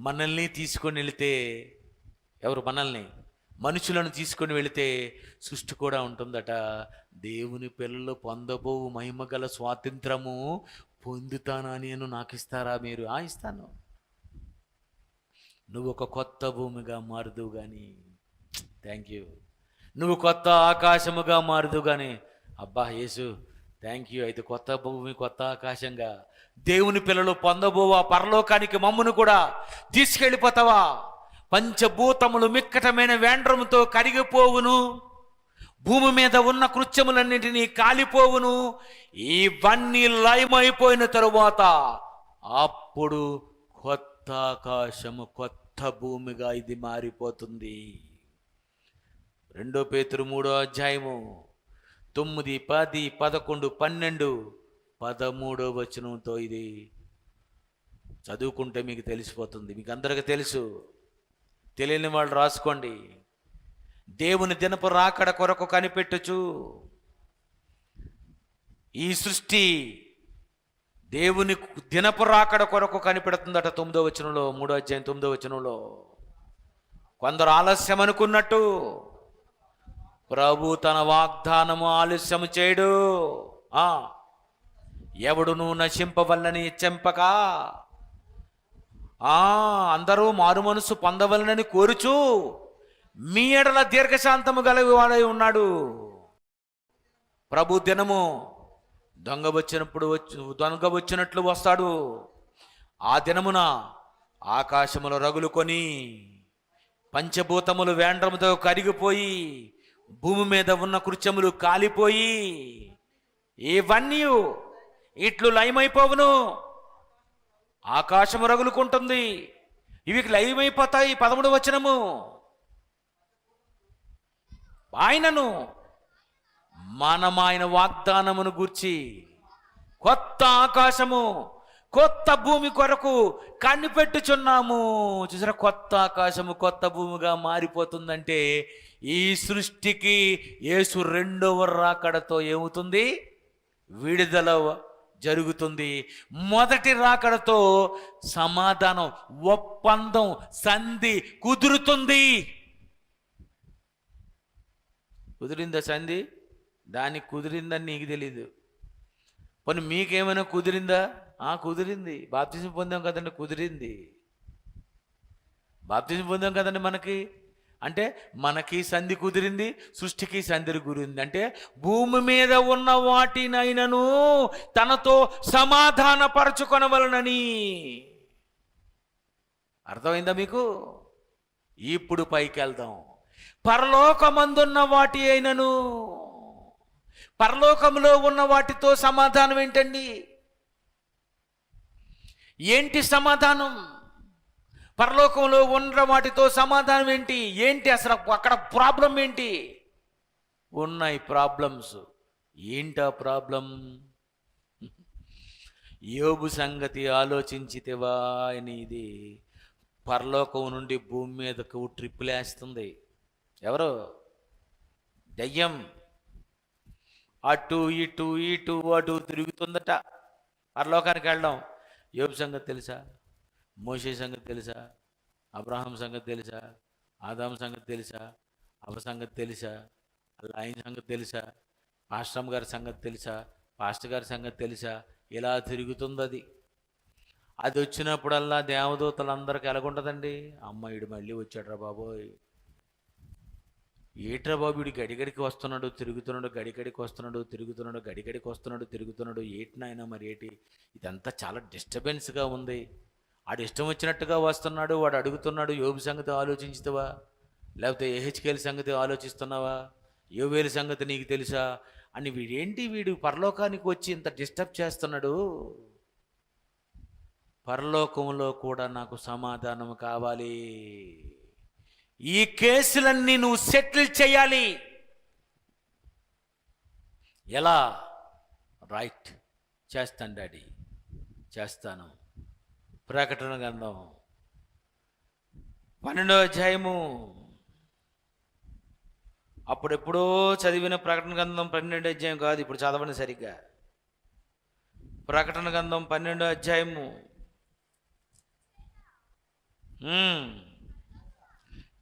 మనల్ని తీసుకొని వెళితే, ఎవరు? మనుషులను తీసుకొని వెళితే సృష్టి కూడా ఉంటుందట. దేవుని పిల్లలు పొందబోవు మహిమ గల స్వాతంత్రము పొందుతానా నేను, నాకు ఇస్తారా మీరు? ఇస్తాను. నువ్వు ఒక కొత్త భూమిగా మారుదువు కానీ, థ్యాంక్ యూ. నువ్వు కొత్త ఆకాశముగా మారుదువు కానీ, అబ్బా యేసు థ్యాంక్ యూ. అయితే కొత్త భూమి, కొత్త ఆకాశంగా దేవుని పిల్లలు పొందబోవు ఆ పరలోకానికి మమ్మును కూడా తీసుకెళ్ళిపోతావా? పంచభూతములు మిక్కటమైన వేండ్రముతో కరిగిపోవును, భూమి మీద ఉన్న కృత్యములన్నింటినీ కాలిపోవును. ఇవన్నీ లయమైపోయిన తరువాత అప్పుడు కొత్త ఆకాశము కొత్త భూమిగా ఇది మారిపోతుంది. 2 పేతురు 3వ అధ్యాయము 9, 10, 11, 12, 13వ వచనంతో ఇది చదువుకుంటే మీకు తెలిసిపోతుంది. మీకు అందరికీ తెలుసు, తెలియని వాళ్ళు రాసుకోండి. దేవుని దినపు రాకడ కొరకు కనిపెట్టుచు ఈ సృష్టి దేవుని దినపు రాకడ కొరకు కనిపెడుతుందట. 9వ వచనంలో, 3వ అధ్యాయం 9వ వచనంలో, కొందరు ఆలస్యం అనుకున్నట్టు ప్రభు తన వాగ్దానము ఆలస్యం చేయడు. ఎవడును నశింపవలనని చెంపక అందరూ మారు మనసు పొందవలనని కోరుచు మీ ఎడల దీర్ఘశాంతము గలవాడై ఉన్నాడు. ప్రభు దినము దొంగ వచ్చినట్లు వస్తాడు. ఆ దినమున ఆకాశములు రగులుకొని పంచభూతములు వేండ్రముతో కరిగిపోయి భూమి మీద ఉన్న కృత్యములు కాలిపోయి ఇవన్నీ ఇట్లు లయమైపోవును. ఆకాశము రగులుకుంటుంది, ఇవి లయమైపోతాయి. 13వ వచనము, ఆయనను ఆయన వాగ్దానమును గూర్చి కొత్త ఆకాశము కొత్త భూమి కొరకు కనిపెట్టుచున్నాము. చూసారా, కొత్త ఆకాశము కొత్త భూమిగా మారిపోతుందంటే ఈ సృష్టికి యేసు 2వ రాకడతో ఏమవుతుంది? విడుదల జరుగుతుంది. మొదటి రాకడతో సమాధానం, ఒప్పందం, సంధి కుదురుతుంది. కుదిరిందా సంధి? దానికి కుదిరిందని నీకు తెలీదు. పోనీ మీకేమైనా కుదిరిందా? కుదిరింది. బాప్తిజం పొందాం కదండి, కుదిరింది. బాప్తిజం పొందాం కదండి. అంటే మనకి సంధి కుదిరింది, సృష్టికి సంధి కుదిరింది. అంటే భూమి మీద ఉన్న వాటినైనను తనతో సమాధానపరచుకొనవలనని. అర్థమైందా మీకు? ఇప్పుడు పైకి వెళ్దాం. పరలోకమందున్న వాటి అయినను, పరలోకంలో ఉన్న వాటితో సమాధానం ఏంటండి? ఏంటి సమాధానం? పరలోకంలో ఉన్న వాటితో సమాధానం ఏంటి? అసలు అక్కడ ప్రాబ్లం ఏంటి? ఉన్నాయి ప్రాబ్లమ్స్. ఏంటా ప్రాబ్లం? యోబు సంగతి ఆలోచించితేవా అని ఇది పరలోకం నుండి భూమి మీదకు ట్రిప్పులేస్తుంది. ఎవరు? దయ్యం. అటు ఇటు ఇటు అటు తిరుగుతుందట. పరలోకానికి వెళ్ళడం. యోబు సంగతి తెలుసా? మోషే సంగతి తెలుసా? అబ్రహాం సంగతి తెలుసా? ఆదాం సంగతి తెలుసా? అవ్వ సంగతి తెలుసా? అలా ఆయన సంగతి తెలుసా? పాస్టమ్ గారి సంగతి తెలుసా? పాస్టర్ గారి సంగతి తెలుసా? ఇలా తిరుగుతుంది అది వచ్చినప్పుడల్లా దేవదూతలందరికీ ఎలాగుంటుందండి? అమ్మాయిడు మళ్ళీ వచ్చాడ్రా బాబోయ్, ఏట్రా బాబు వీడు గడిగడికి వస్తున్నాడు తిరుగుతున్నాడు, గడిగడికి వస్తున్నాడు తిరుగుతున్నాడు, గడిగడికి వస్తున్నాడు తిరుగుతున్నాడు, ఏటినైనా మరి ఏటి? ఇదంతా చాలా డిస్టర్బెన్స్గా ఉంది. ఆడు ఇష్టం వచ్చినట్టుగా వస్తున్నాడు, వాడు అడుగుతున్నాడు. యోబు సంగతి ఆలోచించుతావా? లేకపోతే యెహెజ్కేలు సంగతి ఆలోచిస్తున్నావా? యోవేలు సంగతి నీకు తెలుసా అని వీడు పరలోకానికి వచ్చి ఇంత డిస్టర్బ్ చేస్తున్నాడు. పరలోకంలో కూడా నాకు సమాధానం కావాలి. ఈ కేసులన్నీ నువ్వు సెటిల్ చేయాలి. ఎలా? రైట్, చేస్తాను డాడీ, చేస్తాను. ప్రకటన గ్రంథం 12వ అధ్యాయము, అప్పుడెప్పుడో చదివిన ప్రకటన గ్రంథం 12వ అధ్యాయం కాదు, ఇప్పుడు చదవండి సరిగ్గా. ప్రకటన గ్రంథం 12వ అధ్యాయము.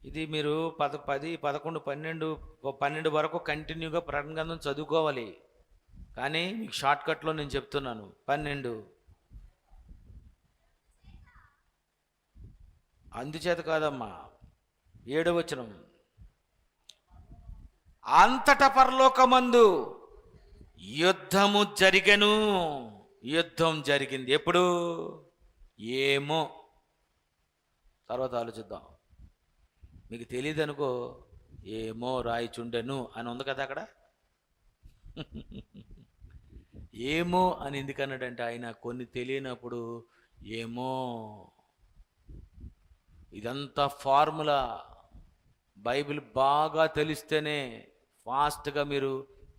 ఇది మీరు 10, 11, 12 వరకు కంటిన్యూగా ప్రకటన గ్రంథం చదువుకోవాలి. కానీ మీకు షార్ట్కట్లో నేను చెప్తున్నాను. 12 అందుచేత కాదమ్మా, 7వ వచనం. అంతటా పరలోకమందు యుద్ధము జరిగెను. యుద్ధం జరిగింది. ఎప్పుడు? ఏమో, తర్వాత ఆలోచిద్దాం. మీకు తెలియదు అనుకో, ఏమో రాయిచుండెను అని ఉంది కదా అక్కడ. ఏమో అని ఎందుకన్నాడంటే ఆయన కొన్ని తెలియనప్పుడు ఏమో. ఇదంతా ఫార్ములా. బైబిల్ బాగా తెలిస్తేనే ఫాస్ట్గా మీరు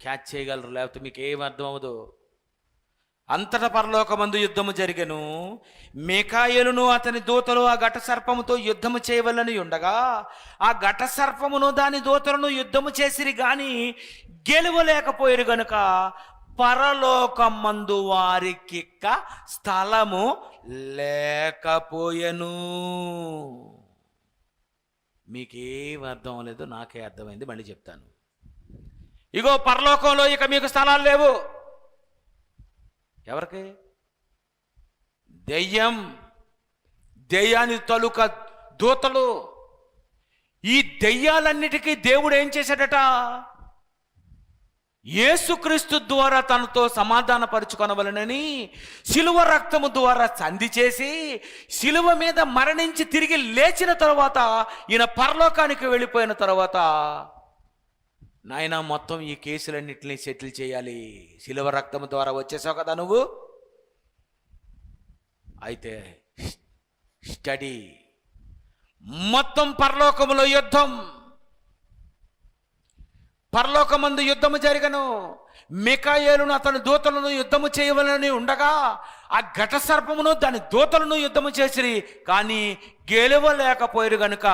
క్యాచ్ చేయగలరు, లేకపోతే మీకు ఏం అర్థం అవ్వదు. అంతటా పరలోకమందు యుద్ధము జరిగెను. మీకాయేలును అతని దూతలు ఆ ఘట సర్పముతో యుద్ధము చేయవలని ఉండగా ఆ ఘట సర్పమును దాని దూతలను యుద్ధము చేసిరి గాని గెలువలేకపోయారు గనుక పరలోకమందు వారికిక్క స్థలము లేకపోయెను. మీకేం అర్థం అవ్వలేదు, నాకే అర్థమైంది, మళ్ళీ చెప్తాను. ఇగో పరలోకంలో ఇక మీకు స్థలాలు లేవు. ఎవరికి? దెయ్యాన్ని తలుక దూతలు. ఈ దెయ్యాలన్నిటికీ దేవుడు ఏం చేశాడట? యేసుక్రీస్తు ద్వారా తనతో సమాధానపరుచుకొనవలనని శిలువ రక్తము ద్వారా సంధి చేసి శిలువ మీద మరణించి తిరిగి లేచిన తర్వాత ఈయన పరలోకానికి వెళ్ళిపోయిన తర్వాత, నాయన మొత్తం ఈ కేసులన్నింటినీ సెటిల్ చేయాలి. శిలువ రక్తము ద్వారా వచ్చేసావు కదా నువ్వు, అయితే స్టడీ. మొత్తం పరలోకములో యుద్ధం. పరలోకమందు యుద్ధము జరిగను. మీకాయేలును అతని దూతలను యుద్ధము చేయవలని ఉండగా ఆ ఘట సర్పమును దాని దూతలను యుద్ధము చేసిరి కానీ గెలవలేకపోయారు గనుక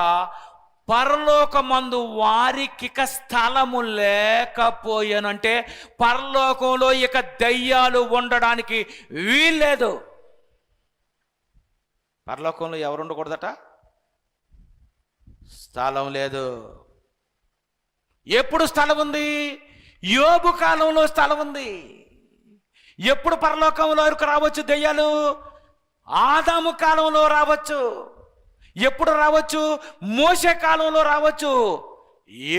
పరలోకమందు వారికి ఇక స్థలము లేకపోయాను. అంటే పరలోకంలో ఇక దయ్యాలు ఉండడానికి వీల్లేదు. పరలోకంలో ఎవరు ఉండకూడదట? స్థలం లేదు. ఎప్పుడు స్థలం ఉంది? యోబు కాలంలో స్థలం ఉంది. ఎప్పుడు పరలోకంలో రావచ్చు దెయ్యాలు? ఆదాము కాలంలో రావచ్చు. ఎప్పుడు రావచ్చు? మోషే కాలంలో రావచ్చు.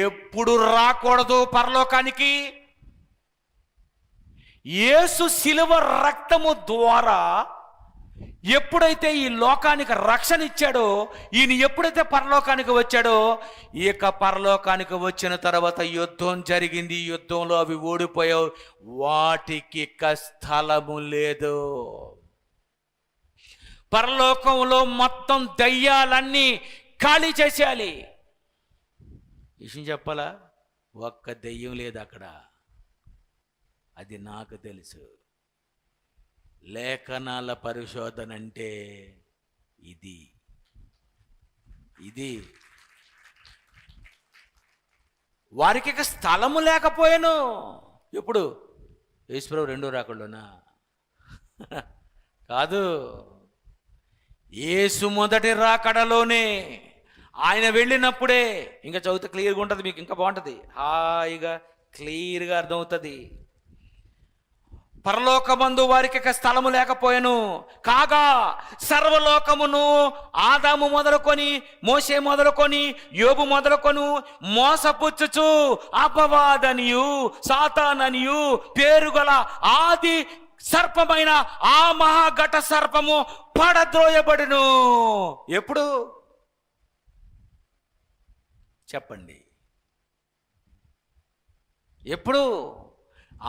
ఎప్పుడు రాకూడదు పరలోకానికి? యేసు శిలువ రక్తము ద్వారా ఎప్పుడైతే ఈ లోకానికి రక్షణ ఇచ్చాడో, ఈయన ఎప్పుడైతే పరలోకానికి వచ్చాడో, ఇక పరలోకానికి వచ్చిన తర్వాత యుద్ధం జరిగింది. యుద్ధంలో అవి ఓడిపోయావు. వాటికి ఇక స్థలము లేదు. పరలోకంలో మొత్తం దయ్యాలన్నీ ఖాళీ చేసేయాలి. విషయం చెప్పాలా? ఒక్క దెయ్యం లేదు అక్కడ. అది నాకు తెలుసు. లేఖనాల పరిశోధన అంటే ఇది. వారికి ఇక స్థలము లేకపోయాను. ఎప్పుడు? యేసుప్రభు రెండో రాకడలోనా? కాదు, యేసు మొదటి రాకడలోనే. ఆయన వెళ్ళినప్పుడే. ఇంకా చదివితే క్లియర్గా ఉంటుంది, మీకు ఇంకా బాగుంటుంది, హాయిగా క్లియర్గా అర్థమవుతుంది. పరలోకమందు వారికి ఇక స్థలము లేకపోయాను కాగా సర్వలోకమును ఆదాము మొదలుకొని మోషే మొదలుకొని యోబు మొదలుకొని మోసపుచ్చుచు అపవాదనియు సాతాననియు పేరుగల ఆది సర్పమైన ఆ మహాఘట సర్పము పడద్రోయబడును. ఎప్పుడు? చెప్పండి, ఎప్పుడు?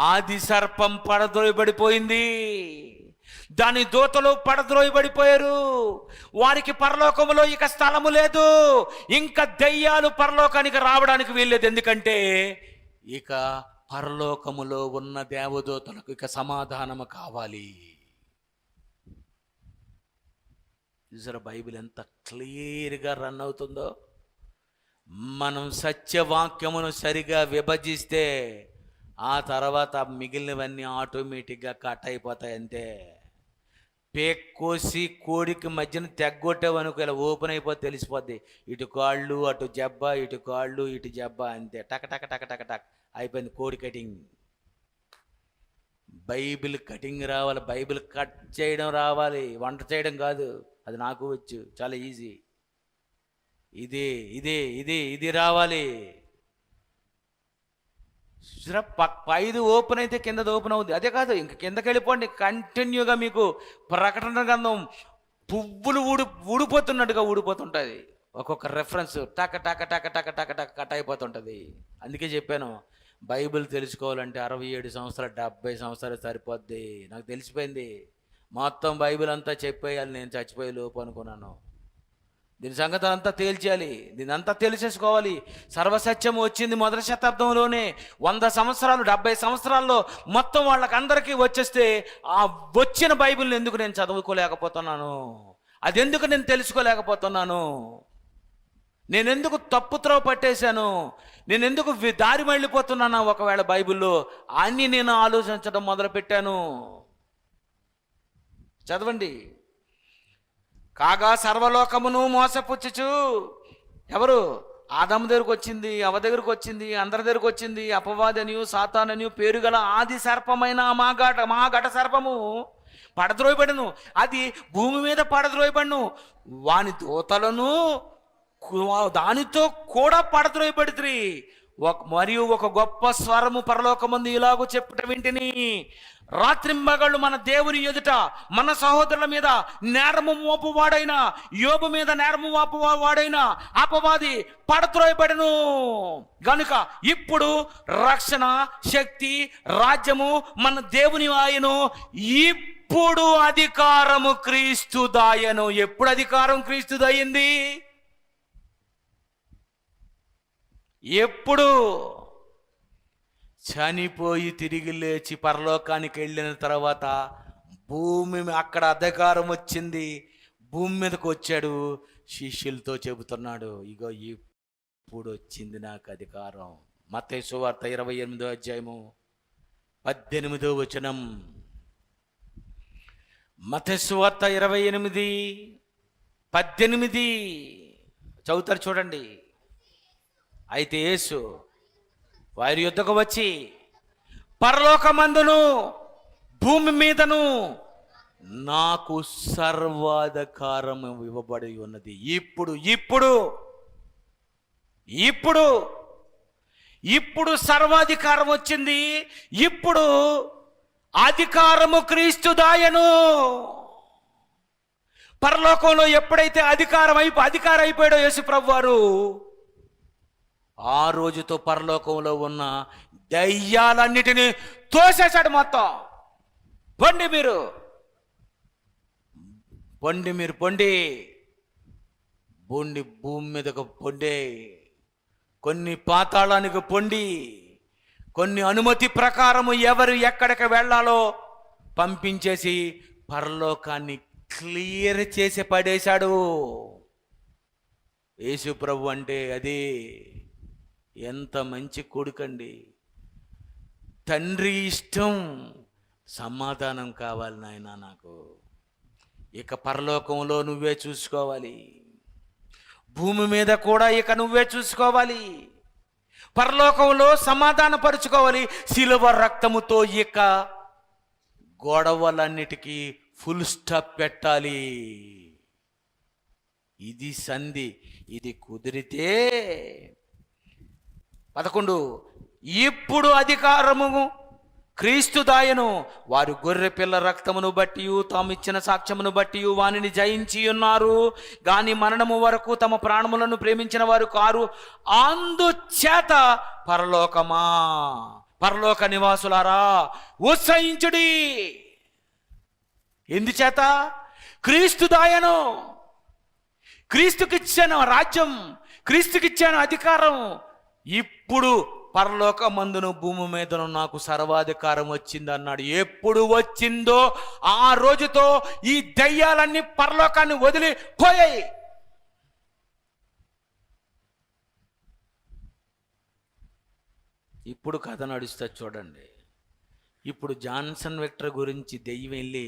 ఆది సర్పం పడద్రోయబడిపోయింది. దాని దూతలు పడద్రోయబడిపోయారు. వారికి పరలోకములో ఇక స్థలము లేదు. ఇంకా దయ్యాలు పరలోకానికి రావడానికి వీల్లేదు. ఎందుకంటే ఇక పరలోకములో ఉన్న దేవదూతలకు ఇక సమాధానము కావాలి. చూసారా బైబిల్ ఎంత క్లియర్గా రన్ అవుతుందో? మనం సత్యవాక్యమును సరిగా విభజిస్తే ఆ తర్వాత మిగిలినవన్నీ ఆటోమేటిక్గా కట్ అయిపోతాయి. అంతే. పేక్కోసి కోడికి మధ్యన తెగ్గొట్టావనుకో ఇలా ఓపెన్ అయిపోతే తెలిసిపోద్ది. ఇటు కాళ్ళు అటు జబ్బ, ఇటు కాళ్ళు ఇటు జబ్బ, అంతే. టక టక టక టక టక్ అయిపోయింది కోడి కటింగ్. బైబిల్ కటింగ్ రావాలి, బైబిల్ కట్ చేయడం రావాలి, వంట చేయడం కాదు. అది నాకు వచ్చు, చాలా ఈజీ. ఇది రావాలి. పైది ఓపెన్ అయితే కిందది ఓపెన్ అవుద్ది. అదే కాదు, ఇంక కిందకి వెళ్ళిపోండి. కంటిన్యూగా మీకు ప్రకటన గ్రంథం పువ్వులు ఊడిపోతున్నట్టుగా ఊడిపోతుంటుంది. ఒక్కొక్క రెఫరెన్స్ టక టక టక టక టక టక కట్ అయిపోతుంటుంది. ఉంటుంది. అందుకే చెప్పాను, బైబిల్ తెలుసుకోవాలంటే 67 సంవత్సరాలు 70 సంవత్సరాలు సరిపోద్ది. నాకు తెలిసిపోయింది, మొత్తం బైబిల్ అంతా చెప్పేయాలి నేను చచ్చిపోయే లోపు అనుకున్నాను. దీని సంగతి అంతా తేల్చేయాలి, దీని అంతా తెలిసేసుకోవాలి. సర్వసత్యం వచ్చింది మొదటి శతాబ్దంలోనే. 100 సంవత్సరాలు 70 సంవత్సరాల్లో మొత్తం వాళ్ళకందరికీ వచ్చేస్తే ఆ వచ్చిన బైబిల్ని ఎందుకు నేను చదువుకోలేకపోతున్నాను? అది ఎందుకు నేను తెలుసుకోలేకపోతున్నాను? నేనెందుకు తప్పుత్రోవ పట్టేశాను? నేనెందుకు దారి మళ్ళీపోతున్నాను ఒకవేళ బైబిల్లో అన్నీ నేను ఆలోచించడం మొదలుపెట్టాను. చదవండి. కాగా సర్వలోకమును మోసపుచ్చుచు, ఎవరు? ఆదాము దగ్గరకు వచ్చింది, అవ్వ దగ్గరకు వచ్చింది, అందరి దగ్గరకు వచ్చింది. అపవాదనియు సాతాననియు పేరు గల ఆది సర్పమైన మహాఘట సర్పము పడద్రోయబడును. అది భూమి మీద పడద్రోయబడును, వాని దూతలను దానితో కూడా పడద్రోయబడిద్రి. మరియు ఒక గొప్ప స్వరము పరలోకమందు ఇలాగూ చెప్పుట వింటిని, రాత్రింబగళ్ళు మన దేవుని ఎదుట మన సహోదరుల మీద నేరము మోపువాడైన యోబు మీద నేరము మోపువాడైన అపవాది పడద్రోయబడెను. గనుక ఇప్పుడు రక్షణ, శక్తి, రాజ్యము మన దేవుని ఆయను. ఇప్పుడు అధికారము క్రీస్తు దాయను. ఎప్పుడు అధికారం క్రీస్తు దయింది? ఎప్పుడు? చనిపోయి తిరిగి లేచి పరలోకానికి వెళ్ళిన తర్వాత భూమి అక్కడ అధికారం వచ్చింది. భూమి మీదకి వచ్చాడు, శిష్యులతో చెబుతున్నాడు, ఇగో ఇప్పుడు వచ్చింది నాకు అధికారం. మత్తయి సువార్త 28వ అధ్యాయము 18వ వచనం. మత్తయి సువార్త 28:18 చదువుతారు చూడండి. అయితే యేసు వారి యుద్ధకు వచ్చి, పరలోకమందును భూమి మీదను నాకు సర్వాధికారం ఇవ్వబడి ఉన్నది. ఇప్పుడు ఇప్పుడు ఇప్పుడు ఇప్పుడు సర్వాధికారం వచ్చింది. ఇప్పుడు అధికారము క్రీస్తు దాయను. పరలోకంలో ఎప్పుడైతే అధికారం అయిపోయాడో యేసు ప్రభు వారు, ఆ రోజుతో పరలోకంలో ఉన్న దయ్యాలన్నిటినీ తోసేశాడు. మొత్తం పొండి మీరు పొండి భూమి మీదకు పొండి, కొన్ని పాతాళానికి పొండి, కొన్ని అనుమతి ప్రకారము ఎవరు ఎక్కడికి వెళ్ళాలో పంపించేసి పరలోకాన్ని క్లియర్ చేసి పడేశాడు. యేసు ప్రభు అంటే అది ఎంత మంచి కొడుకండి. తండ్రి ఇష్టం, సమాధానం కావాలి నాయనా నాకు. ఇక పరలోకంలో నువ్వే చూసుకోవాలి, భూమి మీద కూడా ఇక నువ్వే చూసుకోవాలి. పరలోకంలో సమాధానపరుచుకోవాలి. శిలువ రక్తముతో ఇక గొడవలన్నిటికీ ఫుల్ స్టాప్ పెట్టాలి. ఇది సంధి. ఇది కుదిరితే 11 ఇప్పుడు అధికారము క్రీస్తు దాయను. వారు గొర్రె పిల్ల రక్తమును బట్టి తాము ఇచ్చిన సాక్ష్యమును బట్టి వానిని జయించి ఉన్నారు, గాని మరణము వరకు తమ ప్రాణములను ప్రేమించిన వారు కారు. అందుచేత పరలోక నివాసులారా ఉత్సహించుడి. ఎందుచేత? క్రీస్తు దాయను. క్రీస్తుకిచ్చాను రాజ్యం, క్రీస్తుకిచ్చాను అధికారం. ఇప్పుడు పరలోకమందును భూమి మీదను నాకు సర్వాధికారం వచ్చింది అన్నాడు. ఎప్పుడు వచ్చిందో ఆ రోజుతో ఈ దయ్యాలన్నీ పరలోకాన్ని వదిలిపోయాయి. ఇప్పుడు కథ నడుస్తా చూడండి. ఇప్పుడు జాన్సన్ విక్టర్ గురించి దెయ్యం వెళ్ళి,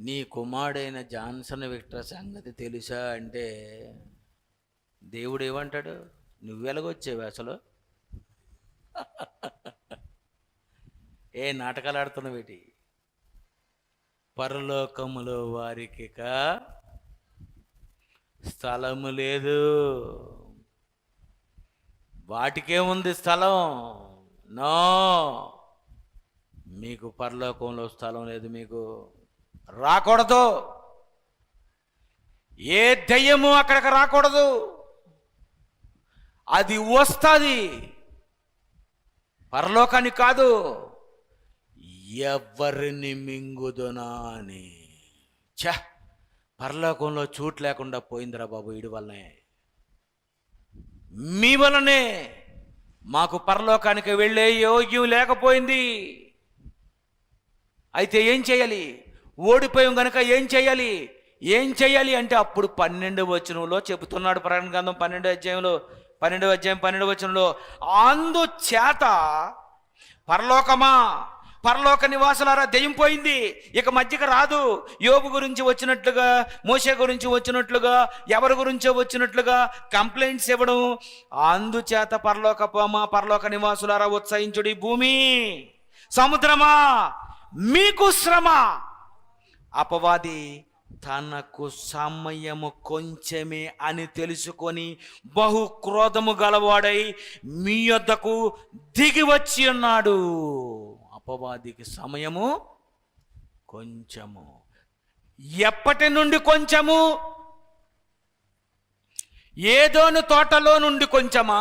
నీ కుమారుడైన జాన్సన్ విక్టర్ సంగతి తెలుసా అంటే దేవుడు ఏమంటాడు? నువ్వెలాగొచ్చేవి అసలు? ఏ నాటకాలు ఆడుతున్నావేటి? పరలోకములో వారికి స్థలము లేదు. వాటికే ఉంది స్థలం. నో, మీకు పరలోకంలో స్థలం లేదు. మీకు రాకూడదు. ఏ దయ్యము అక్కడికి రాకూడదు. అది వస్తుంది, పరలోకాన్ని కాదు. ఎవరిని మింగుదునా అని. పరలోకంలో చోటు లేకుండా పోయిందిరా బాబు వీడి వల్లనే, మీ వలనే మాకు పరలోకానికి వెళ్ళే యోగ్యం లేకపోయింది. అయితే ఏం చేయాలి? ఓడిపోయాం గనక ఏం చేయాలి అంటే అప్పుడు 12వ వచనంలో చెబుతున్నాడు. ప్రకటన గ్రంథం 12వ అధ్యాయం 12వ వచనంలో, అందుచేత పరలోక నివాసులారా, దెయ్యం పోయింది, ఇక మధ్యకి రాదు. యోబు గురించి వచ్చినట్లుగా, మోషే గురించి వచ్చినట్లుగా, ఎవరి గురించో వచ్చినట్లుగా కంప్లైంట్స్ ఇవ్వడం. అందుచేత పరలోక నివాసులారా ఉత్సహించుడి, భూమి సముద్రమా మీకు శ్రమ. అపవాది తనకు సమయము కొంచెమే అని తెలుసుకొని బహు క్రోధము గలవాడై మీ యొద్దకు దిగి వచ్చి ఉన్నాడు. అపవాదికి సమయము కొంచెము. ఎప్పటి నుండి కొంచెము? ఏదోను తోటలో నుండి కొంచెమా?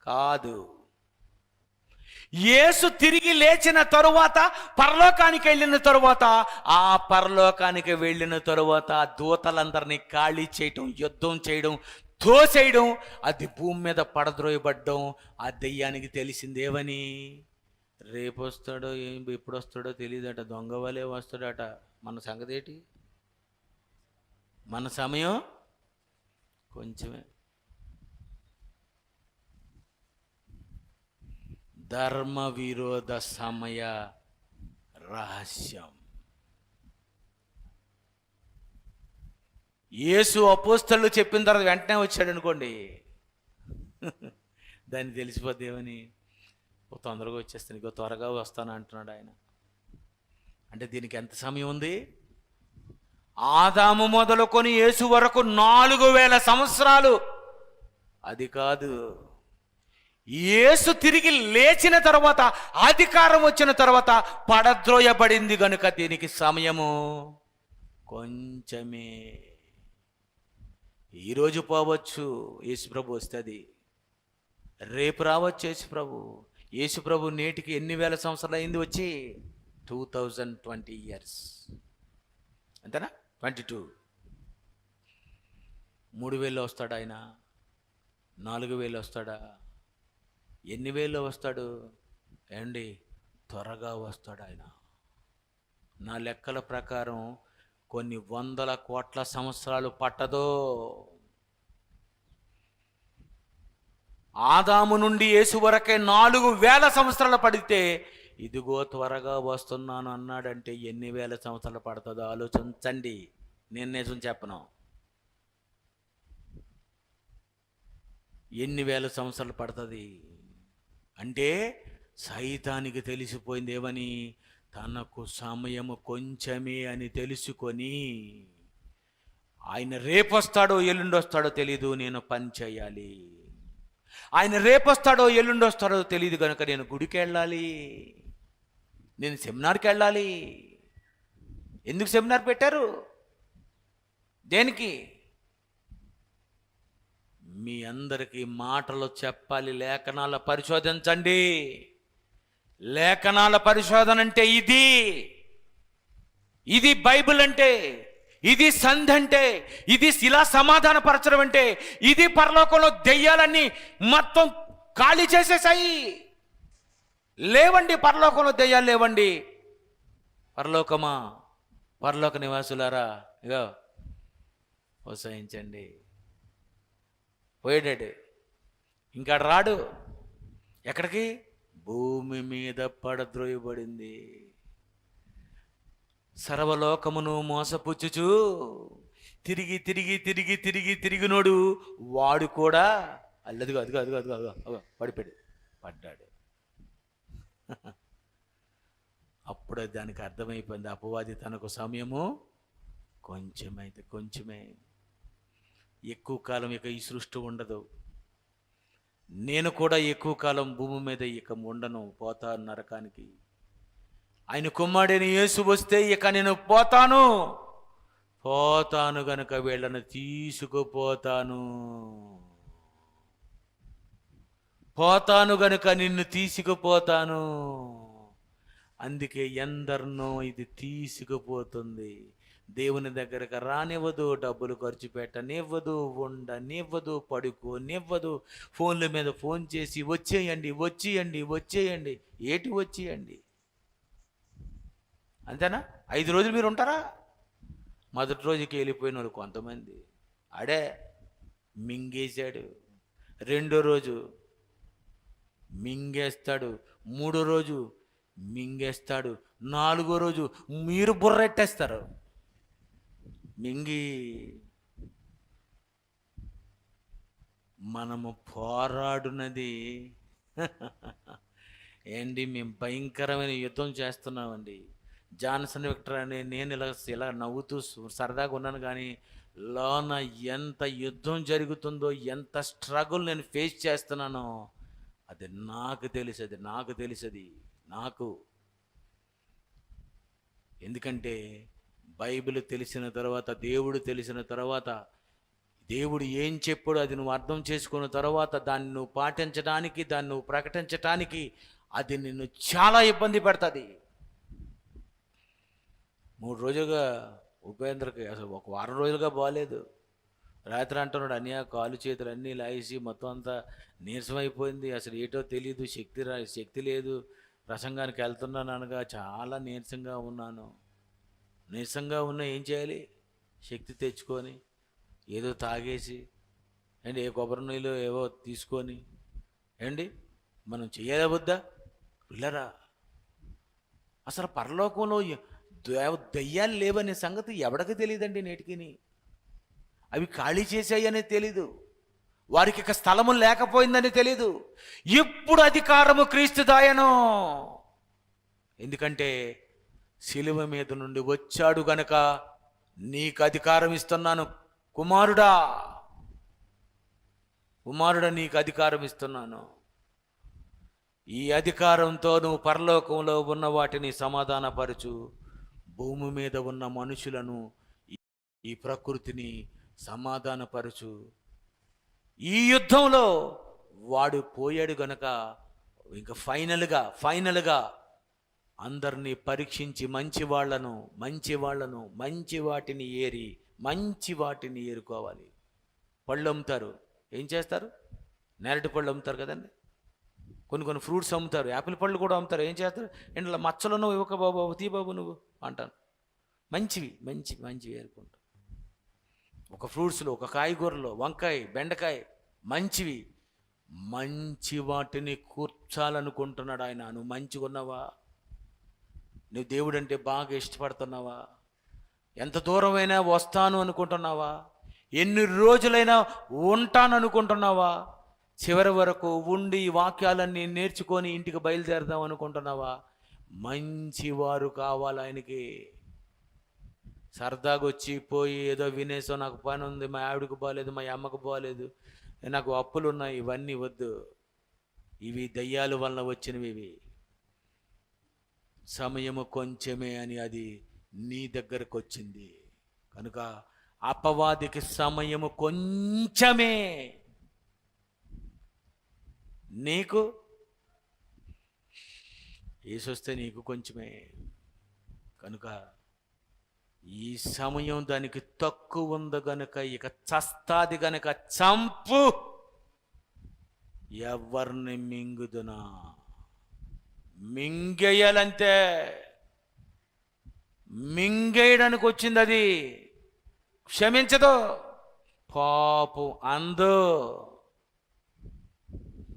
కాదు. యేసు తిరిగి లేచిన తరువాత, పరలోకానికి వెళ్ళిన తరువాత, ఆ పరలోకానికి వెళ్ళిన తరువాత దూతలందరినీ ఖాళీ చేయటం, యుద్ధం చేయడం, తోసేయడం, అది భూమి మీద పడద్రోయబడ్డం. ఆ దెయ్యానికి తెలిసిందేమని? రేపు వస్తాడో ఎప్పుడు వస్తాడో తెలియదట, దొంగ వలే వస్తాడట. మన సంగతి ఏంటి? మన సమయం కొంచెమే. ధర్మ విరోధ సమయ రహస్యం. యేసు అపోస్తలు చెప్పిన తర్వాత వెంటనే వచ్చాడు అనుకోండి, దాన్ని తెలిసిపోద్దేమని తొందరగా వచ్చేస్తాను, ఇంకో త్వరగా వస్తాను అంటున్నాడు ఆయన. అంటే దీనికి ఎంత సమయం ఉంది? ఆదాము మొదలుకొని యేసు వరకు 4000 సంవత్సరాలు. అది కాదు, యేసు తిరిగి లేచిన తర్వాత, అధికారం వచ్చిన తర్వాత పడద్రోయబడింది గనుక దీనికి సమయము కొంచెమే. ఈరోజు పోవచ్చు యేసుప్రభు వస్తుంది, రేపు రావచ్చు యేసుప్రభు నేటికి ఎన్ని వేల సంవత్సరాలు అయింది వచ్చి? 2020 years, అంతేనా? 22. 3000 వస్తాడు ఆయన? 4000 వస్తాడా? ఎన్ని వేల్లో వస్తాడు? ఏమండి, త్వరగా వస్తాడు ఆయన. నా లెక్కల ప్రకారం కొన్ని 100 కోట్ల సంవత్సరాలు పట్టదో. ఆదాము నుండి యేసు వరకే 4000 సంవత్సరాలు పడితే, ఇదిగో త్వరగా వస్తున్నాను అన్నాడంటే ఎన్ని వేల సంవత్సరాలు పడుతుందో ఆలోచించండి. నేను నిజం చెప్పను, ఎన్ని వేల సంవత్సరాలు పడుతుంది అంటే సైతానికి తెలిసిపోయింది ఏమని? తనకు సమయము కొంచెమే అని తెలుసుకొని, ఆయన రేపొస్తాడో ఎల్లుండొస్తాడో తెలీదు, నేను పని చేయాలి. ఆయన రేపొస్తాడో ఎల్లుండొస్తాడో తెలియదు కనుక నేను గుడికి వెళ్ళాలి, నేను సెమినార్కి వెళ్ళాలి. ఎందుకు సెమినార్ పెట్టారు? దేనికి? మీ అందరికీ మాటలు చెప్పాలి, లేఖనాల పరిశోధించండి. లేఖనాల పరిశోధన అంటే ఇది బైబిల్ అంటే, ఇది సంధి అంటే, ఇది ఇలా సమాధానపరచడం అంటే, ఇది పరలోకంలో దెయ్యాలన్నీ మొత్తం ఖాళీ చేసేసాయి. లేవండి, పరలోకంలో దెయ్యాలు లేవండి. పరలోకమా, పరలోక నివాసులారా, ఇగో ప్రోత్సహించండి. పోయాడు, ఇంకా రాడు. ఎక్కడికి? భూమి మీద పడద్రోయబడింది. సర్వలోకమును మోసపుచ్చుచు తిరిగి తిరిగి తిరిగి తిరిగి తిరిగినోడు వాడు కూడా అల్లదిగో అదిగో అదిగో అదిగో అదిగో పడ్డాడు. అప్పుడు దానికి అర్థమైపోయింది, అపవాది తనకు సమయము కొంచెమే. ఎక్కువ కాలం ఇక ఈ సృష్టి ఉండదు. నేను కూడా ఎక్కువ కాలం భూమి మీద ఇక ఉండను, పోతాను నరకానికి. ఆయన కుమారుడైన యేసు వస్తే ఇక నేను పోతాను గనుక వీళ్ళను తీసుకుపోతాను. పోతాను గనుక నిన్ను తీసుకుపోతాను. అందుకే ఎందరినో ఇది తీసుకుపోతుంది. దేవుని దగ్గరకు రానివ్వదు, డబ్బులు ఖర్చు పెట్టనివ్వదు, ఉండనివ్వదు, పడుకోనివ్వదు. ఫోన్ల మీద ఫోన్ చేసి వచ్చేయండి వచ్చేయండి వచ్చేయండి. ఏటి వచ్చేయండి? అంతేనా? 5 రోజులు మీరు ఉంటారా? మొదటి రోజుకి వెళ్ళిపోయిన వాళ్ళు కొంతమంది. ఆడే మింగేశాడు. రెండో రోజు మింగేస్తాడు. మూడో రోజు మింగేస్తాడు. నాలుగో రోజు మీరు బుర్రెట్టేస్తారు. మింగి మనము పోరాడునది ఏంటి? మేము భయంకరమైన యుద్ధం చేస్తున్నామండి. జాన్సన్ విక్టర్ అని నేను ఇలా నవ్వుతూ సరదాగా ఉన్నాను, కానీ లోన ఎంత యుద్ధం జరుగుతుందో, ఎంత స్ట్రగుల్ నేను ఫేస్ చేస్తున్నానో అది నాకు తెలుసది నాకు. ఎందుకంటే బైబిల్ తెలిసిన తర్వాత, దేవుడు తెలిసిన తర్వాత, దేవుడు ఏం చెప్పాడో అది నువ్వు అర్థం చేసుకున్న తర్వాత, దాన్ని నువ్వు పాటించడానికి, దాన్ని నువ్వు ప్రకటించడానికి అది నిన్ను చాలా ఇబ్బంది పెడుతుంది. 3 రోజులుగా ఉపేంద్రకి అసలు ఒక వారం రోజులుగా బాగాలేదు. రాత్రి అంటున్నాడు, అన్య కాలు చేతులు అన్నీ లాగేసి మొత్తం అంతా నీరసమైపోయింది, అసలు ఏటో తెలియదు, శక్తి లేదు, ప్రసంగానికి వెళ్తున్నాను అనగా చాలా నీరసంగా ఉన్నాను. నీరసంగా ఉన్నా ఏం చేయాలి? శక్తి తెచ్చుకొని ఏదో తాగేసి అండి, ఏ కొబ్బరి నీళ్ళు ఏవో తీసుకొని ఏండి మనం చెయ్యాలా వద్దా? పిల్లరా, అసలు పరలోకంలో దయ్యాలు లేవనే సంగతి ఎవడికి తెలియదండి నేటికిని. అవి ఖాళీ చేసాయనే తెలీదు, వారికి ఇక స్థలము లేకపోయిందని తెలీదు. ఇప్పుడు అధికారము క్రీస్తుదాయను. ఎందుకంటే శిలువ మీద నుండి వచ్చాడు గనక నీకు అధికారం ఇస్తున్నాను కుమారుడా, నీకు అధికారం ఇస్తున్నాను. ఈ అధికారంతో నువ్వు పరలోకంలో ఉన్న వాటిని సమాధానపరచు, భూమి మీద ఉన్న మనుషులను, ఈ ప్రకృతిని సమాధానపరచు. ఈ యుద్ధంలో వాడు పోయాడు గనక ఇంకా ఫైనల్గా అందరినీ పరీక్షించి మంచి వాటిని ఏరుకోవాలి. పళ్ళు అమ్ముతారు, ఏం చేస్తారు? నేరటి పళ్ళు అమ్ముతారు కదండి. కొన్ని ఫ్రూట్స్ అమ్ముతారు, యాపిల్ పళ్ళు కూడా అమ్ముతారు. ఏం చేస్తారు? ఇంట్లో మచ్చలు నువ్వు ఇవ్వక బాబు, తీ బాబు నువ్వు అంటాను. మంచివి ఏరుకుంటాం. ఒక ఫ్రూట్స్లో, ఒక కాయగూరలో, వంకాయ, బెండకాయ మంచి వాటిని కూర్చాలనుకుంటున్నాడు ఆయన. నువ్వు మంచిగా ఉన్నావా? నువ్వు దేవుడు అంటే బాగా ఇష్టపడుతున్నావా? ఎంత దూరమైనా వస్తాను అనుకుంటున్నావా? ఎన్ని రోజులైనా ఉంటాను అనుకుంటున్నావా? చివరి వరకు ఉండి వాక్యాలన్నీ నేర్చుకొని ఇంటికి బయలుదేరదాం అనుకుంటున్నావా? మంచివారు కావాలి ఆయనకి. సరదాగా వచ్చి పోయి ఏదో వినేసో, నాకు పని ఉంది, మా ఆవిడకు బాగాలేదు, మా అమ్మకు బాగాలేదు, నాకు అప్పులు ఉన్నాయి, ఇవన్నీ వద్దు. ఇవి దయ్యాల వలన వచ్చినవి. ఇవి సమయము కొంచెమే అని అది నీ దగ్గరకు వచ్చింది కనుక అపవాదికి సమయము కొంచెమే, నీకు యేసొస్తే నీకు కొంచెమే. కనుక ఈ సమయం దానికి తక్కువ ఉంది గనుక ఇక చస్తాది గనుక చంపు. ఎవరిని మింగుదునా? మింగేయాలంతే. మింగేయడానికి వచ్చింది అది, క్షమించదు. పాపం అందు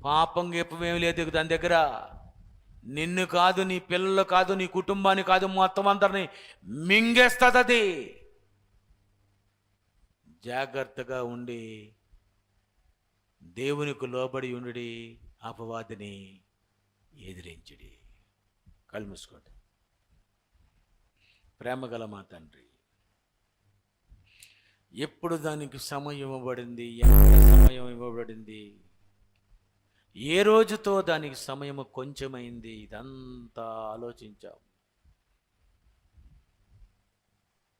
పాపం గీపమేమి లేదు దాని దగ్గర. నిన్ను కాదు, నీ పిల్లలు కాదు, నీ కుటుంబాన్ని కాదు, మొత్తం అందరినీ మింగేస్తుంది అది. జాగ్రత్తగా ఉండి దేవునికి లోబడి ఉండి అపవాదిని ఎదిరించుడి. కళ్ళు మూసుకోండి. ప్రేమగల మా తండ్రి, ఎప్పుడు దానికి సమయం ఇవ్వబడింది, ఎక్కడ సమయం ఇవ్వబడింది, ఏ రోజుతో దానికి సమయం కొంచెమైంది, ఇదంతా ఆలోచించాం.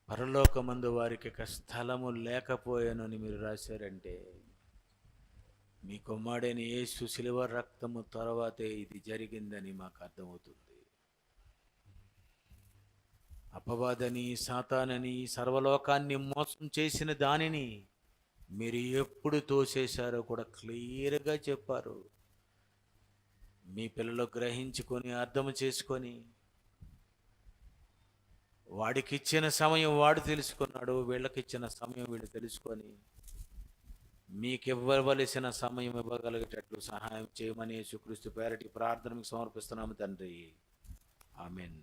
పరలోకమందు వారికి స్థలము లేకపోయానని మీరు రాశారంటే మీ కుమారుడైన యేసు శిలువ రక్తము తర్వాతే ఇది జరిగిందని మాకు అర్థమవుతుంది. అపవాదని, సాతానని, సర్వలోకాన్ని మోసం చేసిన దానిని మీరు ఎప్పుడు తోసేశారో కూడా క్లియర్గా చెప్పారు. మీ పిల్లలు గ్రహించుకొని అర్థం చేసుకొని, వాడికిచ్చిన సమయం వాడు తెలుసుకున్నాడు, వీళ్ళకిచ్చిన సమయం వీళ్ళు తెలుసుకొని, మీకు ఇవ్వవలసిన సమయం ఇవ్వగలిగేటట్లు సహాయం చేయమని యేసుక్రీస్తు పేరటి ప్రార్థనకు సమర్పిస్తున్నాము తండ్రి. ఆమెన్.